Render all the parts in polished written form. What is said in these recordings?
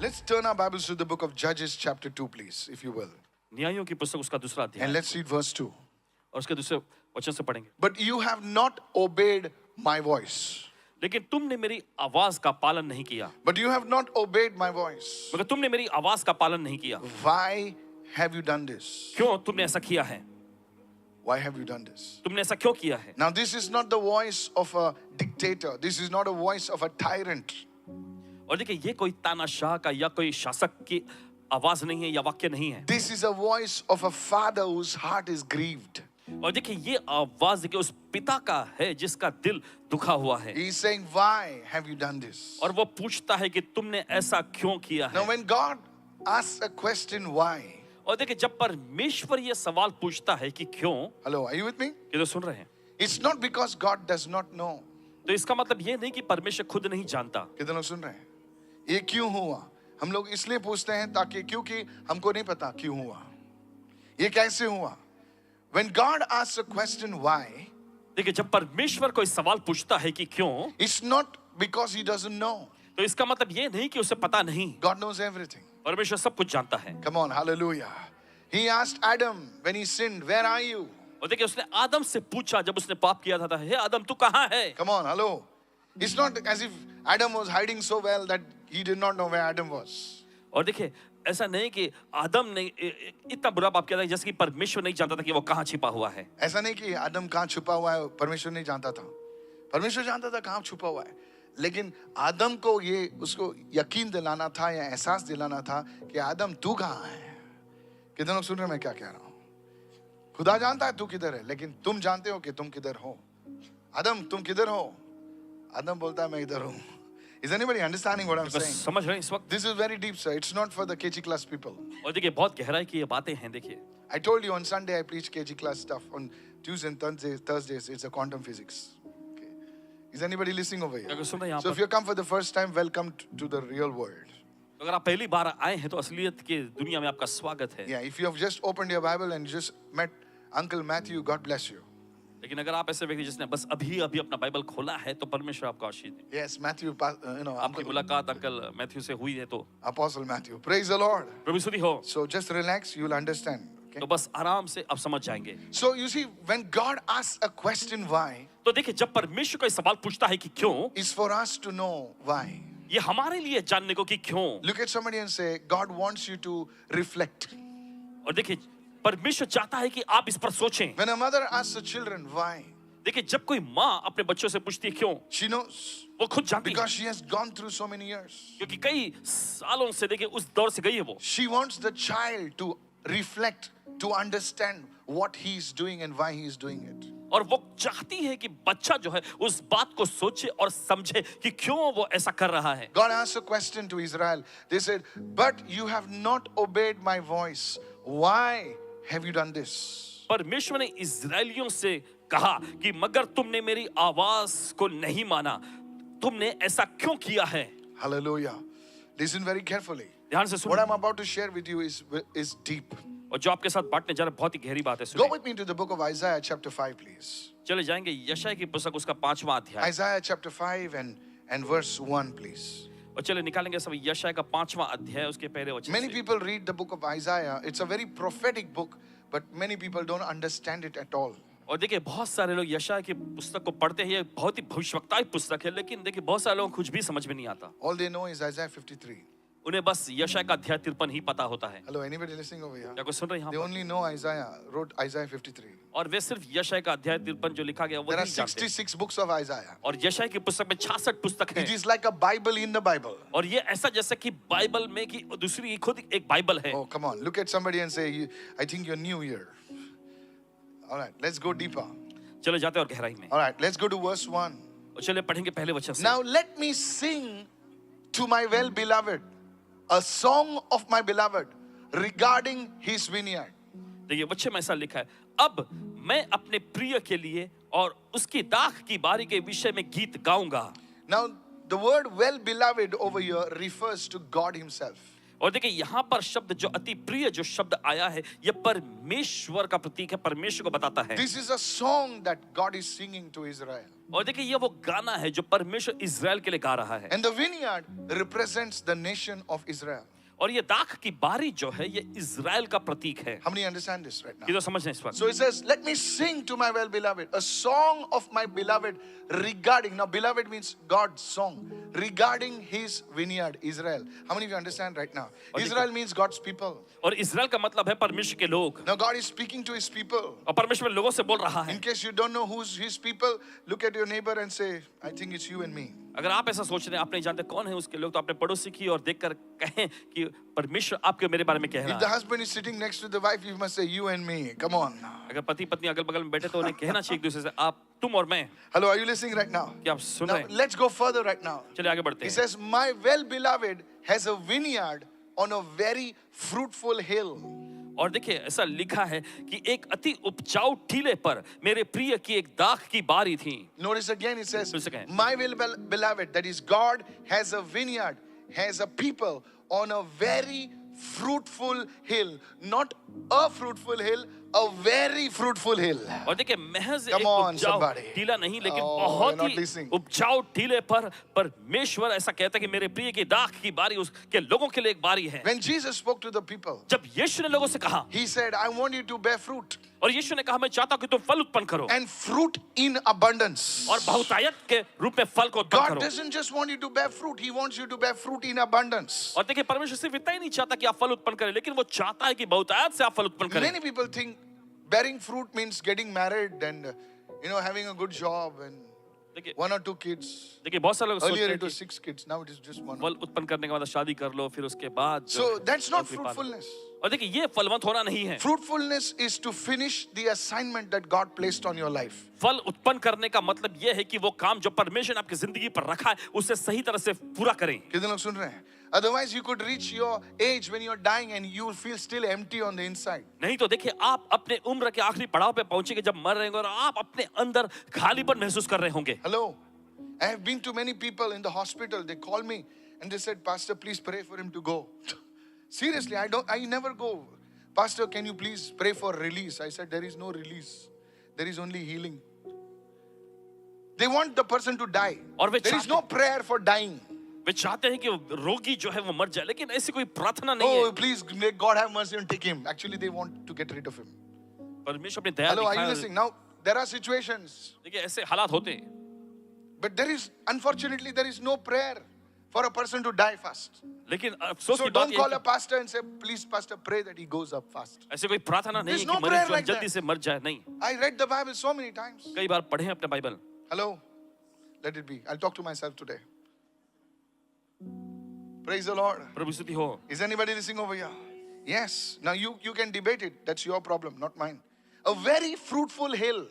Let's turn our Bibles to the book of Judges chapter 2 please, if you will. न्यायों की पुस्तक उसका दूसरा And अध्याय let's read verse 2. और उसके दूसरे वचन से पढ़ेंगे। But you have not obeyed my voice. लेकिन तुमने मेरी आवाज का पालन नहीं किया। But you have not obeyed my voice. मगर तुमने मेरी आवाज का पालन नहीं किया। Why have you done this? क्यों तुमने ऐसा किया है? Why have you done this? तुमने ऐसा क्यों किया है? Now this is not the voice of a dictator. This is not a voice of a tyrant. और देखिए ये कोई तानाशाह का या कोई शासक की आवाज नहीं है या वाक्य नहीं है। This is a voice of a father whose heart is grieved. और देखिए ये आवाज देखिए उस पिता का है जिसका दिल दुखा हुआ है। He is saying, why have you done this? और वो पूछता है कि तुमने ऐसा क्यों किया Now है? when God asks a question, why? और देखिए जब परमेश्वर ये सवाल पूछता है कि क्यों, Hello, are you with me? ये तो सुन रहे हैं, It's not because God does not know. तो इसका मतलब ये नहीं कि परमेश्वर खुद नहीं जानता। कितने लोग सुन रहे हैं? ये क्यों हुआ? हम लोग इसलिए पूछते हैं ताकि क्योंकि हमको नहीं पता क्यों हुआ, ये कैसे हुआ. When God asks a question why, देखिए जब परमेश्वर कोई सवाल पूछता है कि क्यों, it's not because he doesn't know. तो इसका मतलब ये नहीं कि उसे पता नहीं। God knows everything. परमेश्वर सब कुछ जानता है। Come on, hallelujah. He asked Adam when he sinned, where are you? और देखिए उसने आदम से पूछा जब उसने पाप किया था, हे आदम तू कहाँ है? Come on, hello. It's not as if Adam was hiding so well that he did not know where Adam was. और देखिए ऐसा नहीं कि आदम ने इतना बुरा पाप किया था जैसे कि परमेश्वर नहीं जानता था कि वो कहाँ छिपा हुआ है। ऐसा नहीं कि आदम कहाँ छुपा हुआ है परमेश्वर नहीं जानता था, परमेश्वर जानता था कहाँ छुपा हुआ है, लेकिन आदम को ये उसको यकीन दिलाना था या एहसास दिलाना था कि आदम तू कहाँ है. कितने लोग सुन रहे हैं मैं क्या कह रहा हूँ? खुदा जानता है तू किधर है, लेकिन तुम जानते हो कि तुम किधर हो. आदम तुम किधर हो? आदम बोलता है मैं इधर हूँ. Is anybody understanding what I'm बस saying? समझ रहे हैं इस वक्त? This is very deep, sir. It's not for the KG class people. और देखिए बहुत गहराई की ये बातें हैं। देखिए I told you on Sunday I preach KG class stuff. On Tuesday and Thursdays it's a quantum physics. Okay. Is anybody listening over here? अगर सुन रहे हैं यहाँ So if पर, you come for the first time, welcome to the real world. अगर आप पहली बार आए हैं तो असलियत की दुनिया में आपका स्वागत है। Yeah, if you have just opened your Bible and just met Uncle Matthew, God bless you. लेकिन अगर आप ऐसे व्यक्ति जिसने बस अभी अभी अपना बाइबल खोला है तो परमेश्वर आपको आशीष दे। Yes, Matthew, आपकी Uncle, मुलाकात अंकल मैथ्यू से हुई है तो Apostle Matthew. Praise the Lord. प्रभु स्तुति हो। So just relax, you'll understand. Okay? तो बस आराम से आप समझ जाएंगे। So you see, when God asks a question why, तो देखिए जब परमेश्वर कोई सवाल पूछता है कि क्यों, it's for us to know why. ये हमारे लिए जानने को कि क्यों। Look at somebody and say, God wants you to reflect. और देखिए परमेश्वर चाहता है कि आप इस पर सोचें। When a mother asks her children why, देखिए जब कोई माँ अपने बच्चों से पूछती है क्यों, she knows वो खुद जानती है because she has gone through so many years. क्योंकि कई सालों से देखिए उस दौर से गई है वो। She wants the child to reflect, to understand what he is doing and why he is doing it. और वो चाहती है कि बच्चा जो है उस बात को सोचे और समझे कि क्यों वो ऐसा कर रहा है। God asked a question to Israel. They said, but you have not obeyed my voice. Why have you done this? परमेश्वर ने इस्राएलियों से कहा कि मगर तुमने मेरी आवाज को नहीं माना, तुमने ऐसा क्यों किया है? Hallelujah. Listen very carefully. ध्यान से What सुनो। I'm about to share with you is deep. और जो आपके साथ बांटने जा रहा है बहुत ही गहरी बात है। Go सुनिए। with me to the book of Isaiah chapter 5, please. चले जाएंगे यशायाह की पुस्तक उसका 5वां अध्याय। Isaiah chapter 5 and verse 1, please. और चले निकालेंगे सब यशायाह का 5वां अध्याय उसके पहले वचन Many से। people read the book of Isaiah. It's a very prophetic book, but many people don't understand it at all. और देखिए बहुत सारे लोग यशायाह की पुस्तक को पढ़ते हैं, ये बहुत ही भविष्यवक्ताई पुस्तक है, लेकिन देखिए बहुत सारे लोगों को कुछ भी समझ में नहीं आता। All they know is Isaiah 53. उन्हें बस यशायाह का अध्याय 53 ही पता होता है। Hello, anybody listening over here? क्या कोई सुन रहे हैं They यहाँ पर? only know Isaiah, wrote Isaiah 53. और वे सिर्फ यशायाह का अध्याय 53 जो लिखा गया वो There are नहीं जानते। 66 books of Isaiah. और यशायाह की पुस्तक में 66 पुस्तक It है। is like a Bible in the Bible. और ये ऐसा जैसा कि बाइबल में कि दूसरी खुद एक बाइबल है। Oh, come on. Look at somebody and say, I think you're new here. All right, let's go deeper. चले जाते हैं और गहराई में। All right, let's go to verse 1. और चले पढ़ेंगे पहले वचन से। Now let me sing to my well-beloved a song of my beloved regarding his vineyard. देखिए वचन में ऐसा लिखा है, अब मैं अपने प्रिय के लिए और उसकी दाख की बारी के विषय में गीत गाऊंगा। Now the word well-beloved over here refers to God himself. और देखिए यहाँ पर शब्द जो अति प्रिय जो शब्द आया है, यह परमेश्वर का प्रतीक है, परमेश्वर को बताता है। This is a song that God is singing to Israel. और देखिए यह वो गाना है जो परमेश्वर इज़राइल के लिए गा रहा है। And the vineyard represents the nation of Israel. और ये दाख की बारी जो है ये इज़राइल का प्रतीक है। How many understand this right now? ये तो समझ नहीं इस वक्त। So it says, let me sing to my well-beloved, a song of my beloved regarding, now beloved means God's song, regarding his vineyard, Israel. How many of you understand right now? Israel means God's people. और Israel का मतलब है परमेश्वर के लोग। Now God is speaking to his people. और परमेश्वर लोगों से बोल रहा है। In case you don't know who's his people, look at your neighbor and say, I think it's you and me. अगर आप ऐसा सोच रहे हैं, आप नहीं जानते कौन है उसके लोग, तो अपने पड़ोसी की और देखकर कहें कि परमेश्वर आपके मेरे बारे में कह If रहा the है। husband is sitting next to the wife, you must say, you and me. Come on. अगर पति पत्नी अगल बगल में बैठे तो उन्हें कहना चाहिए एक दूसरे से, आप, तुम और मैं। Hello, are you listening right now? क्या आप सुन Now रहे हैं? let's go further right now. चलिए आगे बढ़ते He हैं। says, my well-beloved has a vineyard on a very fruitful hill. और देखिए ऐसा लिखा है कि एक अति उपजाऊ टीले पर मेरे प्रिय की एक दाख की बारी थी। Notice again, it says, फिर से कहें। my well-beloved, that is God, has a vineyard, has a people on a very fruitful hill. Not a fruitful hill, a very fruitful hill. और देखिए महज Come एक on, उपजाऊ somebody. टीला नहीं, लेकिन Oh, बहुत you're not ही listening. उपजाऊ टीले पर परमेश्वर ऐसा कहता है कि मेरे प्रिय की दाख की बारी उसके लोगों के लिए एक बारी है। When Jesus spoke to the people, जब यीशु ने लोगों से कहा, he said, I want you to bear fruit, और यीशु ने कहा मैं चाहता हूं कि तुम फल उत्पन्न करो and fruit in abundance. और बहुतायत के रूप में फल को उत्पन्न God करो। doesn't just want you to bear fruit, he wants you to bear fruit in abundance. और देखिए परमेश्वर सिर्फ इतना ही नहीं चाहता कि आप फल उत्पन्न करें, लेकिन वो चाहता है कि बहुतायत से आप फल उत्पन्न करें। Many people think bearing fruit means getting married and having a good job and देखिए 1 or 2 kids. देखिए बहुत सारे लोग सोचते Earlier हैं it was कि 6 kids, now it is just 1. फल उत्पन्न करने के बाद शादी कर लो, फिर उसके बाद So that's not नौकरी पालो। fruitfulness. और देखिए ये फलवंत होना नहीं है। Fruitfulness is to finish the assignment that God placed on your life. फल उत्पन्न करने का मतलब यह है कि वो काम जो परमेश्वर ने आपकी जिंदगी पर रखा है उसे सही तरह से पूरा करें। कितने लोग सुन रहे हैं? Otherwise you could reach your age when you're dying and you will feel still empty on the inside. नहीं तो देखिए आप अपने उम्र के आखिरी पड़ाव पे पहुंचेंगे जब मर रहे होंगे और आप अपने अंदर खालीपन महसूस कर रहे होंगे। Hello? I have been to many people in the hospital. They call me and they said, Pastor, please pray for him to go. Seriously, I never go. Pastor, can you please pray for release? I said, there is no release. There is only healing. They want the person to die. और वे There is no prayer for dying. वे चाहते हैं कि रोगी जो है वो मर जाए, लेकिन ऐसी कोई प्रार्थना नहीं Oh, है। please, may God have mercy and take him. Actually, they want to get rid of him. परमेश्वर अपनी दया Hello, are you दिखाए। listening? Now, there are situations. देखिए ऐसे हालात होते हैं, But unfortunately, there is no prayer for a person to die fast. लेकिन अफसोस So की बात don't यह call है a pastor and say, please, pastor, pray that he goes up fast. कि ऐसे कोई प्रार्थना नहीं There's है no कि prayer मरीज like जल्दी that. से मर जाए। नहीं, I read the Bible so many times. कई बार पढ़े हैं अपने Bible. Hello? Let it be. I'll talk to myself today. Praise the Lord. प्रभु स्तुति हो। Is anybody listening over here? Yes. Now you can debate it. That's your problem, not mine. A very fruitful hill.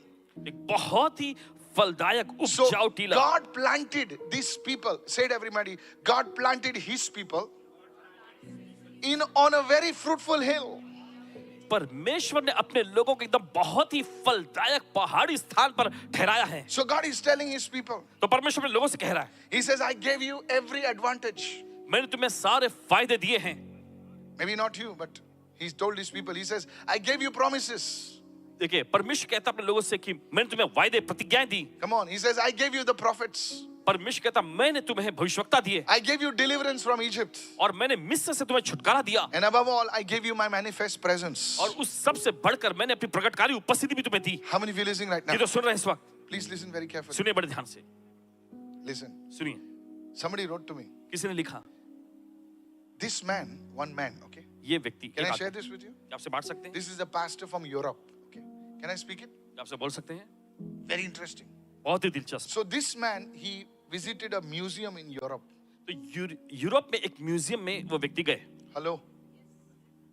एक बहुत ही फलदायक So उपजाऊ टीला। God planted these people. Say it everybody. God planted his people on a very fruitful hill. परमेश्वर ने अपने लोगों को एकदम बहुत ही फलदायक पहाड़ी स्थान पर ठहराया है। So God is telling his people. तो परमेश्वर अपने लोगों से कह रहा है, He says, I gave you every advantage. मैंने तुम्हें सारे फायदे दिए हैं। Maybe not you, but he's told his people. He says, I gave you promises. देखिए परमेश्वर कहता है अपने लोगों से कि मैंने तुम्हें वायदे प्रतिज्ञाएं दी। Come on. He says, I gave you the prophets. परमेश्वर कहता मैंने तुम्हें भविष्यवक्ता दिए I gave you deliverance from Egypt. और मैंने मिस्र से तुम्हें छुटकारा दिया And above all, I gave you my manifest presence. और उस सब से बढ़कर मैंने अपनी प्रकटकारी उपस्थिति भी तुम्हें दी। How many of you listening right now? ये तो सुन रहे हैं इस वक्त, Please listen very carefully. सुनिए बड़े ध्यान से, Listen. सुनिए। Somebody wrote to me. किसी ने लिखा, This man, one man, okay? ये व्यक्ति, Can एक I share आदमी, this with you? आपसे बांट सकते हैं, This is a pastor from Europe. Okay. Can I speak it? आपसे बोल सकते हैं, Very interesting. बहुत ही दिलचस्प। So this man, he visited a museum in Europe. तो यूरोप में एक म्यूजियम में वो व्यक्ति गए। Hello?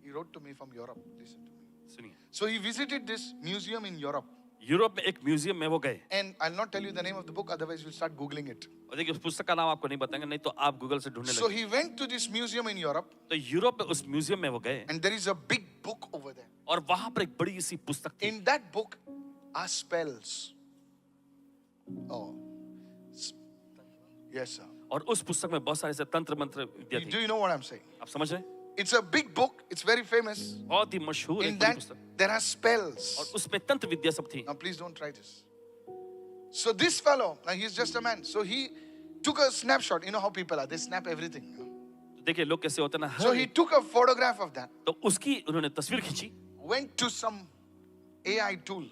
He wrote to me from Europe. Listen to me. सुनिए, So he visited this museum in Europe. Europe में एक म्यूजियम में वो गए। And I'll not tell you the name of the book, otherwise you'll start Googling it. और देखिए उस पुस्तक का नाम आपको नहीं बताएंगे, नहीं तो आप गूगल से ढूंढने So लगे। he went to this museum in Europe, तो यूरोप में उस म्यूजियम में वो गए and there is a big book over there. और वहां पर एक बड़ी सी पुस्तक थी। In that book are spells. Oh. Yes, sir. और उस पुस्तक में बहुत सारे ऐसे तंत्र मंत्र विद्या Do थी। you know what I'm saying? आप समझ रहे हैं? It's a big book. It's very famous. बहुत ही मशहूर In एक बड़ी that, पुस्तक, there are spells. और उसमें तंत्र विद्या सब थी. Now, please don't try this. So this fellow, now he's just a man. So he took a snapshot. You know how people are. They snap everything. देखिए लोग कैसे होते हैं ना, So he took a photograph of that. तो उसकी उन्होंने तस्वीर खींची, Went to some AI tool.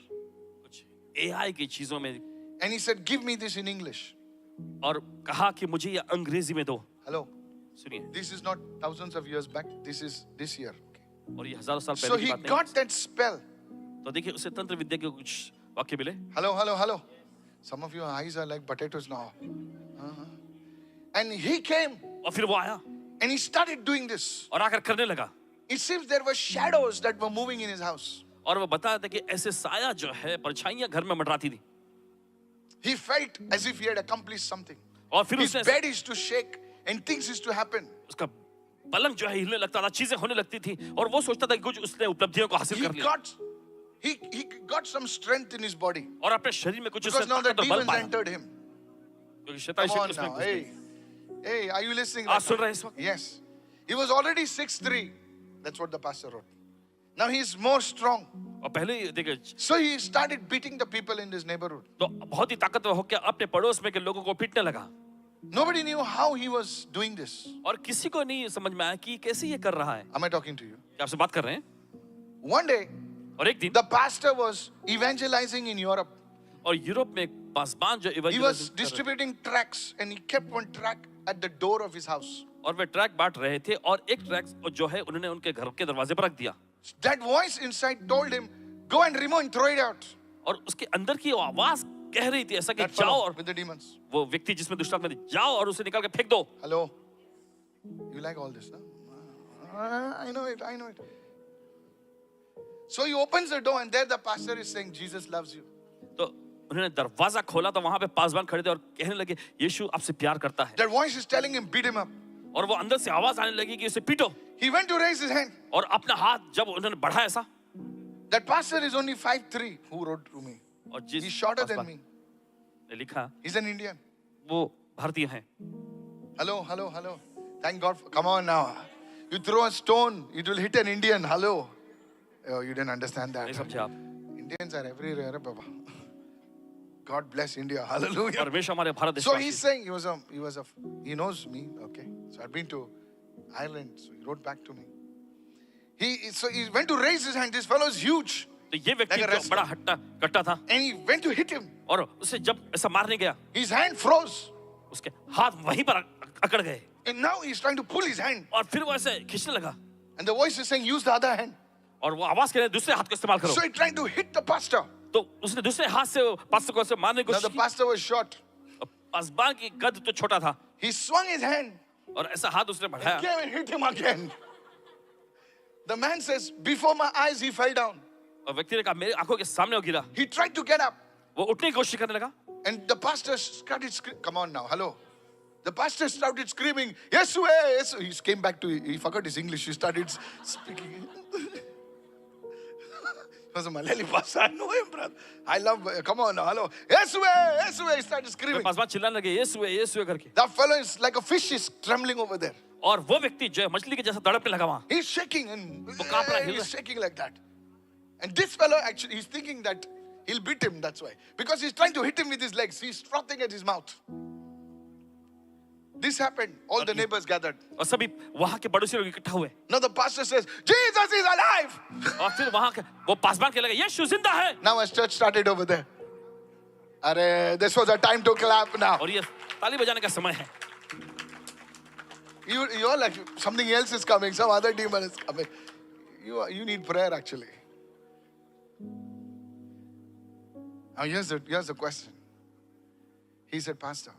कुछ AI की चीजों में, And he said, give me this in English. और कहा कि मुझे ये अंग्रेजी में दो. Hello. सुनिए, This is not thousands of years back. This is this year. और ये हजारों साल So पहले की he बात got है. that spell. तो देखिए उसे तंत्र विद्या के कुछ वाक्य मिले. Hello, hello, hello. Some of your eyes are like potatoes now. Uh-huh. And he came और फिर वो आया and he started doing this. और आकर करने लगा. It seems there were shadows that were moving in his house. और वो बता रहा था कि ऐसे साया जो है, परछाइयां घर में मंडराती थी. He felt as if he had accomplished something. और फिर His उसने, bed used to shake and things used to happen. उसका पलंग जो है हिलने लगता था, चीजें होने लगती थी, और वो सोचता था कि कुछ उसने उपलब्धियों को हासिल He कर लिया. got he got some strength in his body और अपने शरीर में कुछ because उसने now the ताकत और बल demons पाया. entered him. क्योंकि शैतान Come on उसमें now, घुस hey, गई. hey, are you listening? आप सुन रहे हैं इस वक्त? Yes, he was already 6'3". That's what the pastor wrote. Now he's more strong. और पहले देखिए, So he started beating the people in his neighborhood. तो बहुत ही ताकतवर होकर अपने पड़ोस में के लोगों को पीटने लगा. Nobody knew how he was doing this. और किसी को नहीं समझ में आया कि कैसे ये कर रहा है. Am I talking to you? क्या आपसे बात कर रहे हैं? One day, और एक दिन, the pastor was evangelizing in Europe. और यूरोप में एक पासबान जो He was evangelism कर रहे distributing tracts and he kept one tract at the door of his house. थे, और वे ट्रैक बांट रहे थे, और एक ट्रैक जो है उन्होंने उनके घर के दरवाजे पर रख दिया. That voice inside told him, go and remove and throw it out. और उसके अंदर की वो आवाज कह रही थी ऐसा कि That जाओ, fellow और with the demons. वो व्यक्ति जिसमें दुष्ट आत्मा थी, जाओ और उसे निकाल के फेंक दो. Hello? You like all this, no? I know it, I know it. So he opens the door and there the pastor is saying, Jesus loves you. तो उन्होंने दरवाजा खोला तो वहां पे पासबान खड़े थे और कहने लगे, यीशु आपसे प्यार करता है. That voice is telling him, beat him up. और वो अंदर से आवाज आने लगी कि उसे पीटो. He went to raise his hand. और अपना हाथ जब उन्होंने बढ़ाया ऐसा, That pastor is only 5'3", who wrote to me. और जिस He's shorter than पासबान me. ने लिखा, He's an Indian. वो भारतीय हैं. Hello, hello, hello. Thank God. Come on now. You throw a stone, it will hit an Indian. Hello. Oh, you didn't understand that. नहीं समझे आप? Indians are everywhere, Baba. God bless India. Hallelujah. परमेश्वर हमारे भारत देश So वासी. he's saying he knows me. Okay. So I've been to Ireland. So he wrote back to me. So he went to raise his hand. This fellow is huge. तो ये व्यक्ति Like a जो wrestler. बड़ा हट्टा कट्टा था, And he went to hit him. और उसे जब ऐसा मारने गया, His hand froze. उसके हाथ वहीं पर अकड़ गए, And now he's trying to pull his hand. और फिर वो ऐसे खींचने लगा, And the voice is saying, use the other hand. और वो आवाज कह रहे दूसरे हाथ को इस्तेमाल करो. So he tried to hit the pastor. तो उसने दूसरे हाथ से पास्टर को ऐसे मारने की Now कोशिश the की. pastor was short. पासबान की कद तो छोटा था, He swung his hand. और ऐसा हाथ उसने बढ़ाया, Came and hit him again. The man says, before my eyes, he fell down. और व्यक्ति ने कहा मेरे आंखों के सामने वो गिरा. He tried to get up. वो उठने की कोशिश करने लगा, And the pastor started screaming. Come on now, hello. The pastor started screaming, Yesu, Yesu. He came back to, he forgot his English. He started speaking. He was a Malayali pastor. I know him, brother. I love, come on now, hello. Yesu, Yesu. He started screaming. पासबान चिल्लाने लगे, यीशु है, यीशु है करके. That fellow is like a fish is trembling over there. और वो व्यक्ति जो है मछली के जैसा तड़पने लगा वहां. He's shaking and कांप रहा है, हिल रहा है. he's shaking like that. And this fellow actually, he's thinking that he'll beat him, that's why. Because he's trying to hit him with his legs. He's frothing at his mouth. This happened. All the neighbors gathered. और सभी वहां के पड़ोसी लोग इकट्ठा हुए. Now the pastor says, Jesus is alive. और फिर वहां के वो पासबान के लगे, यीशु जिंदा है. Now a church started over there. Arey, this was a time to clap now. और ये ताली बजाने का समय है. You're like, something else is coming. Some other demon is coming. You need prayer actually. Now here's the question. He said, Pastor,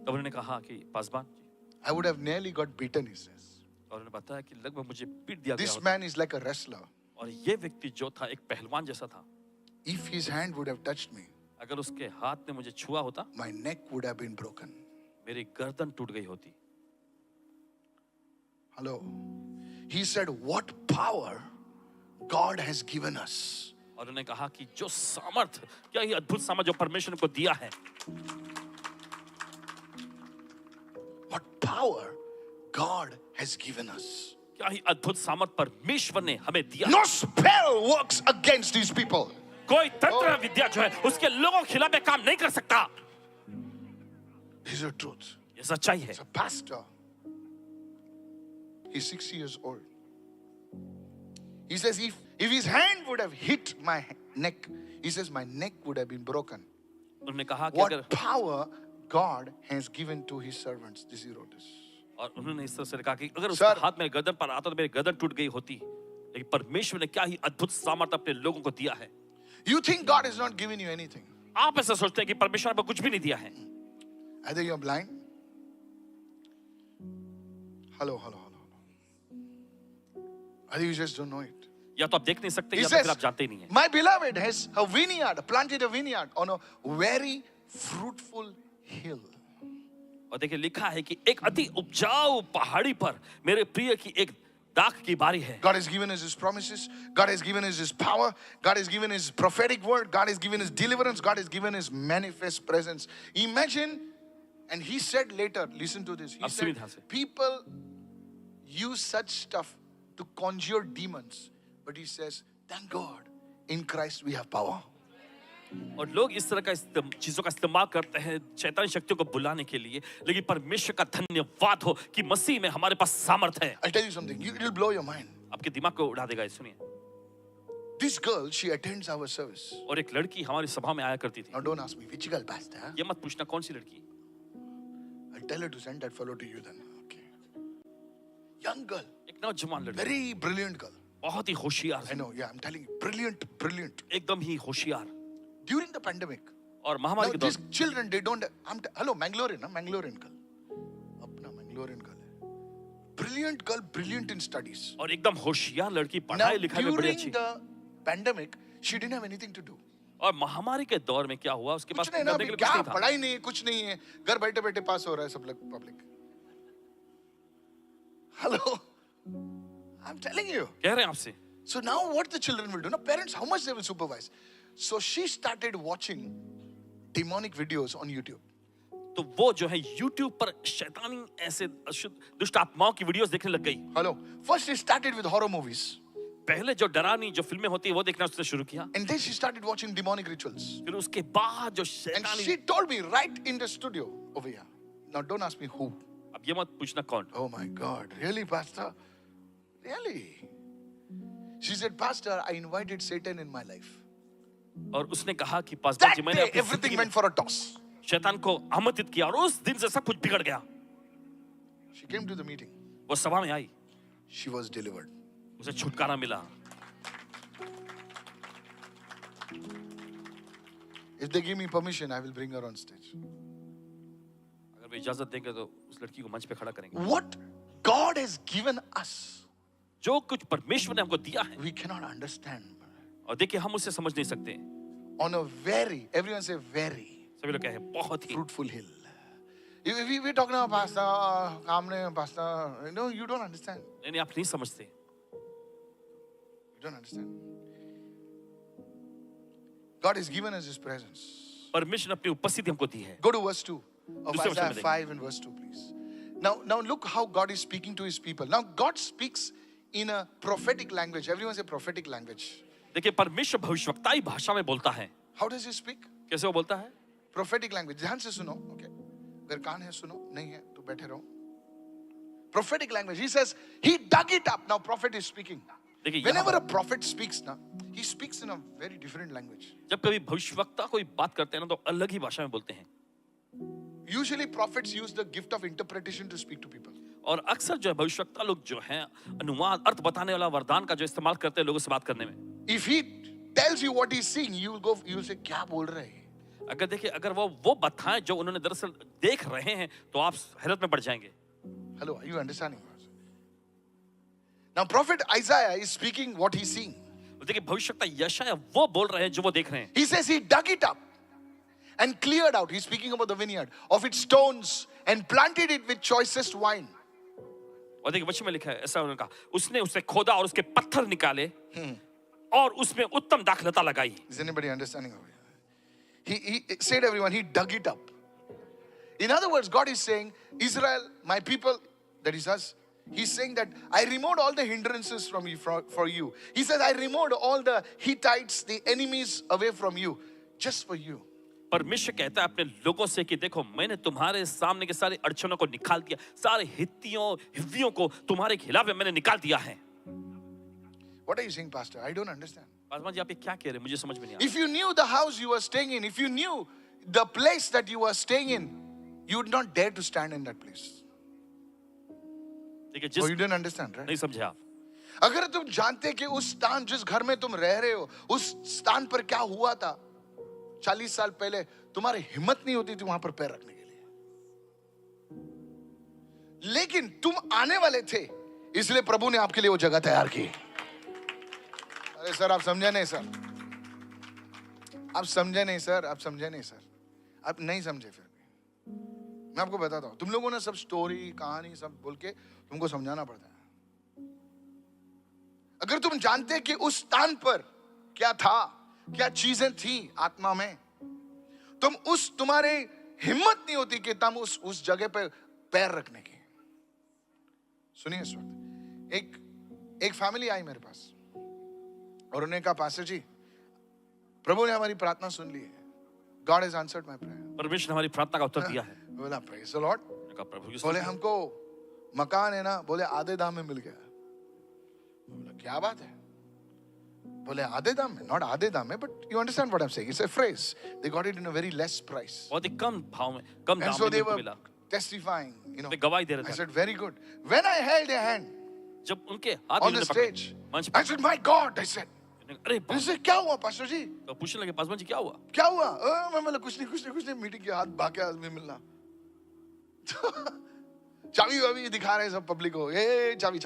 तब उन्होंने कहा कि पासबान, I would have nearly got beaten, he says. और उन्होंने बताया कि लगभग मुझे पीट दिया गया This होता. man is like a wrestler. और ये व्यक्ति जो था एक पहलवान जैसा था. If his hand would have touched me, अगर उसके हाथ ने मुझे छुआ होता, my neck would have been broken. मेरी गर्दन टूट गई होती. Hello. He said, what power God has given us. और उन्होंने कहा कि जो सामर्थ, क्या ये अद्भुत सामर्थ जो परमेश्वर ने को दिया है. What power God has given us. क्या ही अद्भुत सामर्थ परमेश्वर ने हमें दिया। No spell works against these people. कोई तंत्र विद्या जो है उसके लोगों के खिलाफ काम नहीं कर सकता। This is the truth. ये सच्चाई है। It's a pastor. He's 60 years old. He says, if his hand would have hit my neck, he says, my neck would have been broken. उन्होंने कहा कि What अगर power God has given to his servants. This he wrote this. और उन्होंने इस तरह से कहा कि अगर Sir. उसका हाथ मेरे गर्दन पर आता तो मेरी गर्दन टूट गई होती, लेकिन परमेश्वर ने क्या ही अद्भुत सामर्थ अपने लोगों को दिया है। You think God has not given you anything. आप ऐसा सोचते हैं कि परमेश्वर ने आपको कुछ भी नहीं दिया है। Either you're blind. Hello. Either you just don't know it. या तो आप देख नहीं सकते He या तो फिर says, आप जानते ही नहीं है। my beloved has a vineyard, planted a vineyard on a very fruitful hill. और देखिए लिखा है कि एक अति उपजाऊ पहाड़ी पर मेरे प्रिय की एक दाख की बारी है। God has given us his promises. God has given us his power. God has given his prophetic word. God has given his deliverance. God has given his manifest presence. Imagine, and he said later, listen to this. He अब सुनिए said, ध्यान से। people use such stuff to conjure demons. But he says, thank God, in Christ we have power. और लोग इस तरह का चीजों का इस्तेमाल करते हैं शैतानी शक्तियों को बुलाने के लिए, लेकिन परमेश्वर का धन्यवाद हो कि मसीह में हमारे पास सामर्थ है। I'll tell you something. It will blow your mind. आपके दिमाग को उड़ा देगा। सुनिए, This girl, she attends our service. और एक लड़की हमारी सभा में आया करती थी। Now don't ask me, which girl, pastor? ये मत पूछना कौन सी लड़की। I'll tell her to send that fellow to you then. Okay. Young girl, एक नौजवान लड़की, very brilliant girl. बहुत ही होशियार, I know, yeah, I'm telling you, brilliant. एकदम ही होशियार। During the pandemic, और now महामारी के these दौरान children, they don't, hello, Mangalorean girl. Apna Mangalorean girl. Brilliant girl, brilliant in studies. और एकदम होशियार लड़की, Now, पढ़ाई लिखाई में बड़ी during अच्छी। the pandemic, she didn't have anything to do. और महामारी के दौर में क्या हुआ, उसके पास कुछ नहीं ना, करने के लिए क्या कुछ नहीं था। पढ़ाई नहीं है, कुछ नहीं है, घर बैठे बैठे पास हो रहा है सब लोग public. Hello, I'm telling you. कह रहे हैं आपसे। So now what the children will do? Now parents, how much they will supervise? So she started watching demonic videos on YouTube. तो वो जो है YouTube पर शैतानी ऐसे दुष्ट आत्माओं की वीडियोस देखने लग गई। Hello. First she started with horror movies. पहले जो डरावनी जो फिल्में होती है वो देखना उसने शुरू किया। And then she started watching demonic rituals. फिर उसके बाद जो And शैतानी, she told me right in the studio over here. Now don't ask me who. अब ये मत पूछना कौन। Oh my God. Really, Pastor? Really? She said, Pastor, I invited Satan in my life. और उसने कहा कि पास्टर That जी मैंने day, अपनी everything जिंदगी में went for a toss. शैतान को आमंत्रित किया और उस दिन से सब कुछ बिगड़ गया। She came to the meeting. वो सभा में आई, She was delivered. उसे छुटकारा मिला। If they give me permission, I will bring her on stage. अगर वे इजाजत देंगे तो उस लड़की को मंच पे खड़ा करेंगे। What God has given us, जो कुछ परमेश्वर ने हमको दिया है, we cannot understand. और देखिए हम उसे समझ नहीं सकते। On a very, everyone say very सभी लोग कहे बहुत ही fruitful hill. We're talking about pastor, kamne pastor. No, you don't understand. नहीं आप नहीं समझते। You don't understand. God has given us His presence. परमेश्वर ने अपनी उपस्थिति हमको दी है। Go to verse 2 of दूसरे वचन Isaiah में 5 and verse 2, please. Now look how God is speaking to His people. Now God speaks in a prophetic language. Everyone say prophetic language. देखिए परमेश्वर भविष्यवक्ताई भाषा में बोलता है। How does He speak? कैसे वो बोलता है? Prophetic language. ध्यान से सुनो, okay? अगर कान है सुनो, नहीं है तो बैठे रहो. Prophetic language. He says He dug it up. Now prophet is speaking. देखिए Whenever a prophet speaks, now he speaks in a very different language. जब कभी भविष्यवक्ता कोई बात करते हैं ना तो अलग ही भाषा में बोलते हैं। Usually prophets use the gift of interpretation to speak to people. और अक्सर जो है भविष्यवक्ता लोग जो हैं अनुवाद अर्थ बताने वाला वरदान का जो इस्तेमाल करते हैं लोगों से बात करने में। If he tells you what he's seeing, you will say क्या बोल रहे हैं? अगर देखिए अगर वो बताएं जो उन्होंने दरअसल देख रहे हैं तो आप हैरत में पड़ जाएंगे। Hello, are you understanding? Now prophet Isaiah is speaking what he's seeing. देखिए भविष्यवक्ता यशायाह वो बोल रहे हैं जो वो देख रहे हैं। He says he dug it up and cleared out. He's speaking about the vineyard of its stones and planted it with choicest wine. और देखिए वचन में लिखा है ऐसा उन्होंने कहा उसने उसे खोदा और उसके पत्थर निकाले और उसमें उत्तम दाखलता लगाई। Is anybody understanding? He said everyone, he dug it up. In other words, God is saying, Israel, my people, that is us, He's saying that I removed all the hindrances from you for you. He says, I removed all the Hittites, the enemies away from you, just for you. परमेश्वर कहता है अपने लोगों से कि देखो मैंने तुम्हारे सामने के सारे अड़चनों को निकाल दिया, सारे हिव्वियों को तुम्हारे खिलाफ मैंने निकाल दिया है। What are you saying, Pastor? I don't understand. Paswan ji आप ये क्या कह रहे हैं, मुझे समझ में नहीं If you knew the house you were staying in, if you knew the place that you were staying in, you would not dare to stand in that place. ठीक है, Oh, you जिस didn't understand, right? नहीं समझे आप, अगर तुम जानते कि उस स्थान जिस घर में तुम रह रहे हो, उस स्थान पर क्या हुआ था 40 साल पहले, तुम्हारी हिम्मत नहीं होती थी वहां पर पैर रखने के लिए। लेकिन तुम आने वाले थे, इसलिए प्रभु ने आपके लिए वो जगह तैयार की। अरे सर, आप समझे नहीं सर, आप समझे नहीं सर, आप समझे नहीं सर, आप नहीं समझे। फिर भी मैं आपको बताता हूं, तुम लोगों ने सब स्टोरी कहानी सब बोल के तुमको समझाना पड़ता है। अगर तुम जानते कि उस स्थान पर क्या था, क्या चीजें थी आत्मा में, तुम्हारे हिम्मत नहीं होती कि तुम उस जगह पे पैर रखने की। सुनिए इस वक्त एक फैमिली आई मेरे पास और उन्होंने कहा, पास्टर जी प्रभु ने हमारी प्रार्थना सुन ली है, God has answered my prayer. परमेश्वर ने हमारी प्रार्थना का उत्तर दिया है। बोला प्रेज द लॉर्ड। प्रभु की बोले हमको मकान है ना, बोले आधे दाम में मिल गया। बोला क्या बात है? बोले आधे दाम में, नॉट आधे दाम में, but you understand what I am saying, it's a phrase, they got it in a very less price. बहुत ही कम भाव में, कम दाम And so में they उनको were मिला। testifying, you know. वे गवाही दे I रहे थे। said, very good. When I held their hand जब उनके हाथ on the इन्होंने पकड़े, stage, मंच I पर, said, my God, I said. अरे I बाप, said, क्या हुआ पास्टर जी? तो पूछने लगे पासवान जी क्या हुआ? क्या हुआ? मैं बोला कुछ नहीं, मीटिंग के हाथ भाग के आदमी मिलना। चाबी वाबी दिखा रहे हैं सब पब्लिक को, ए चाबी।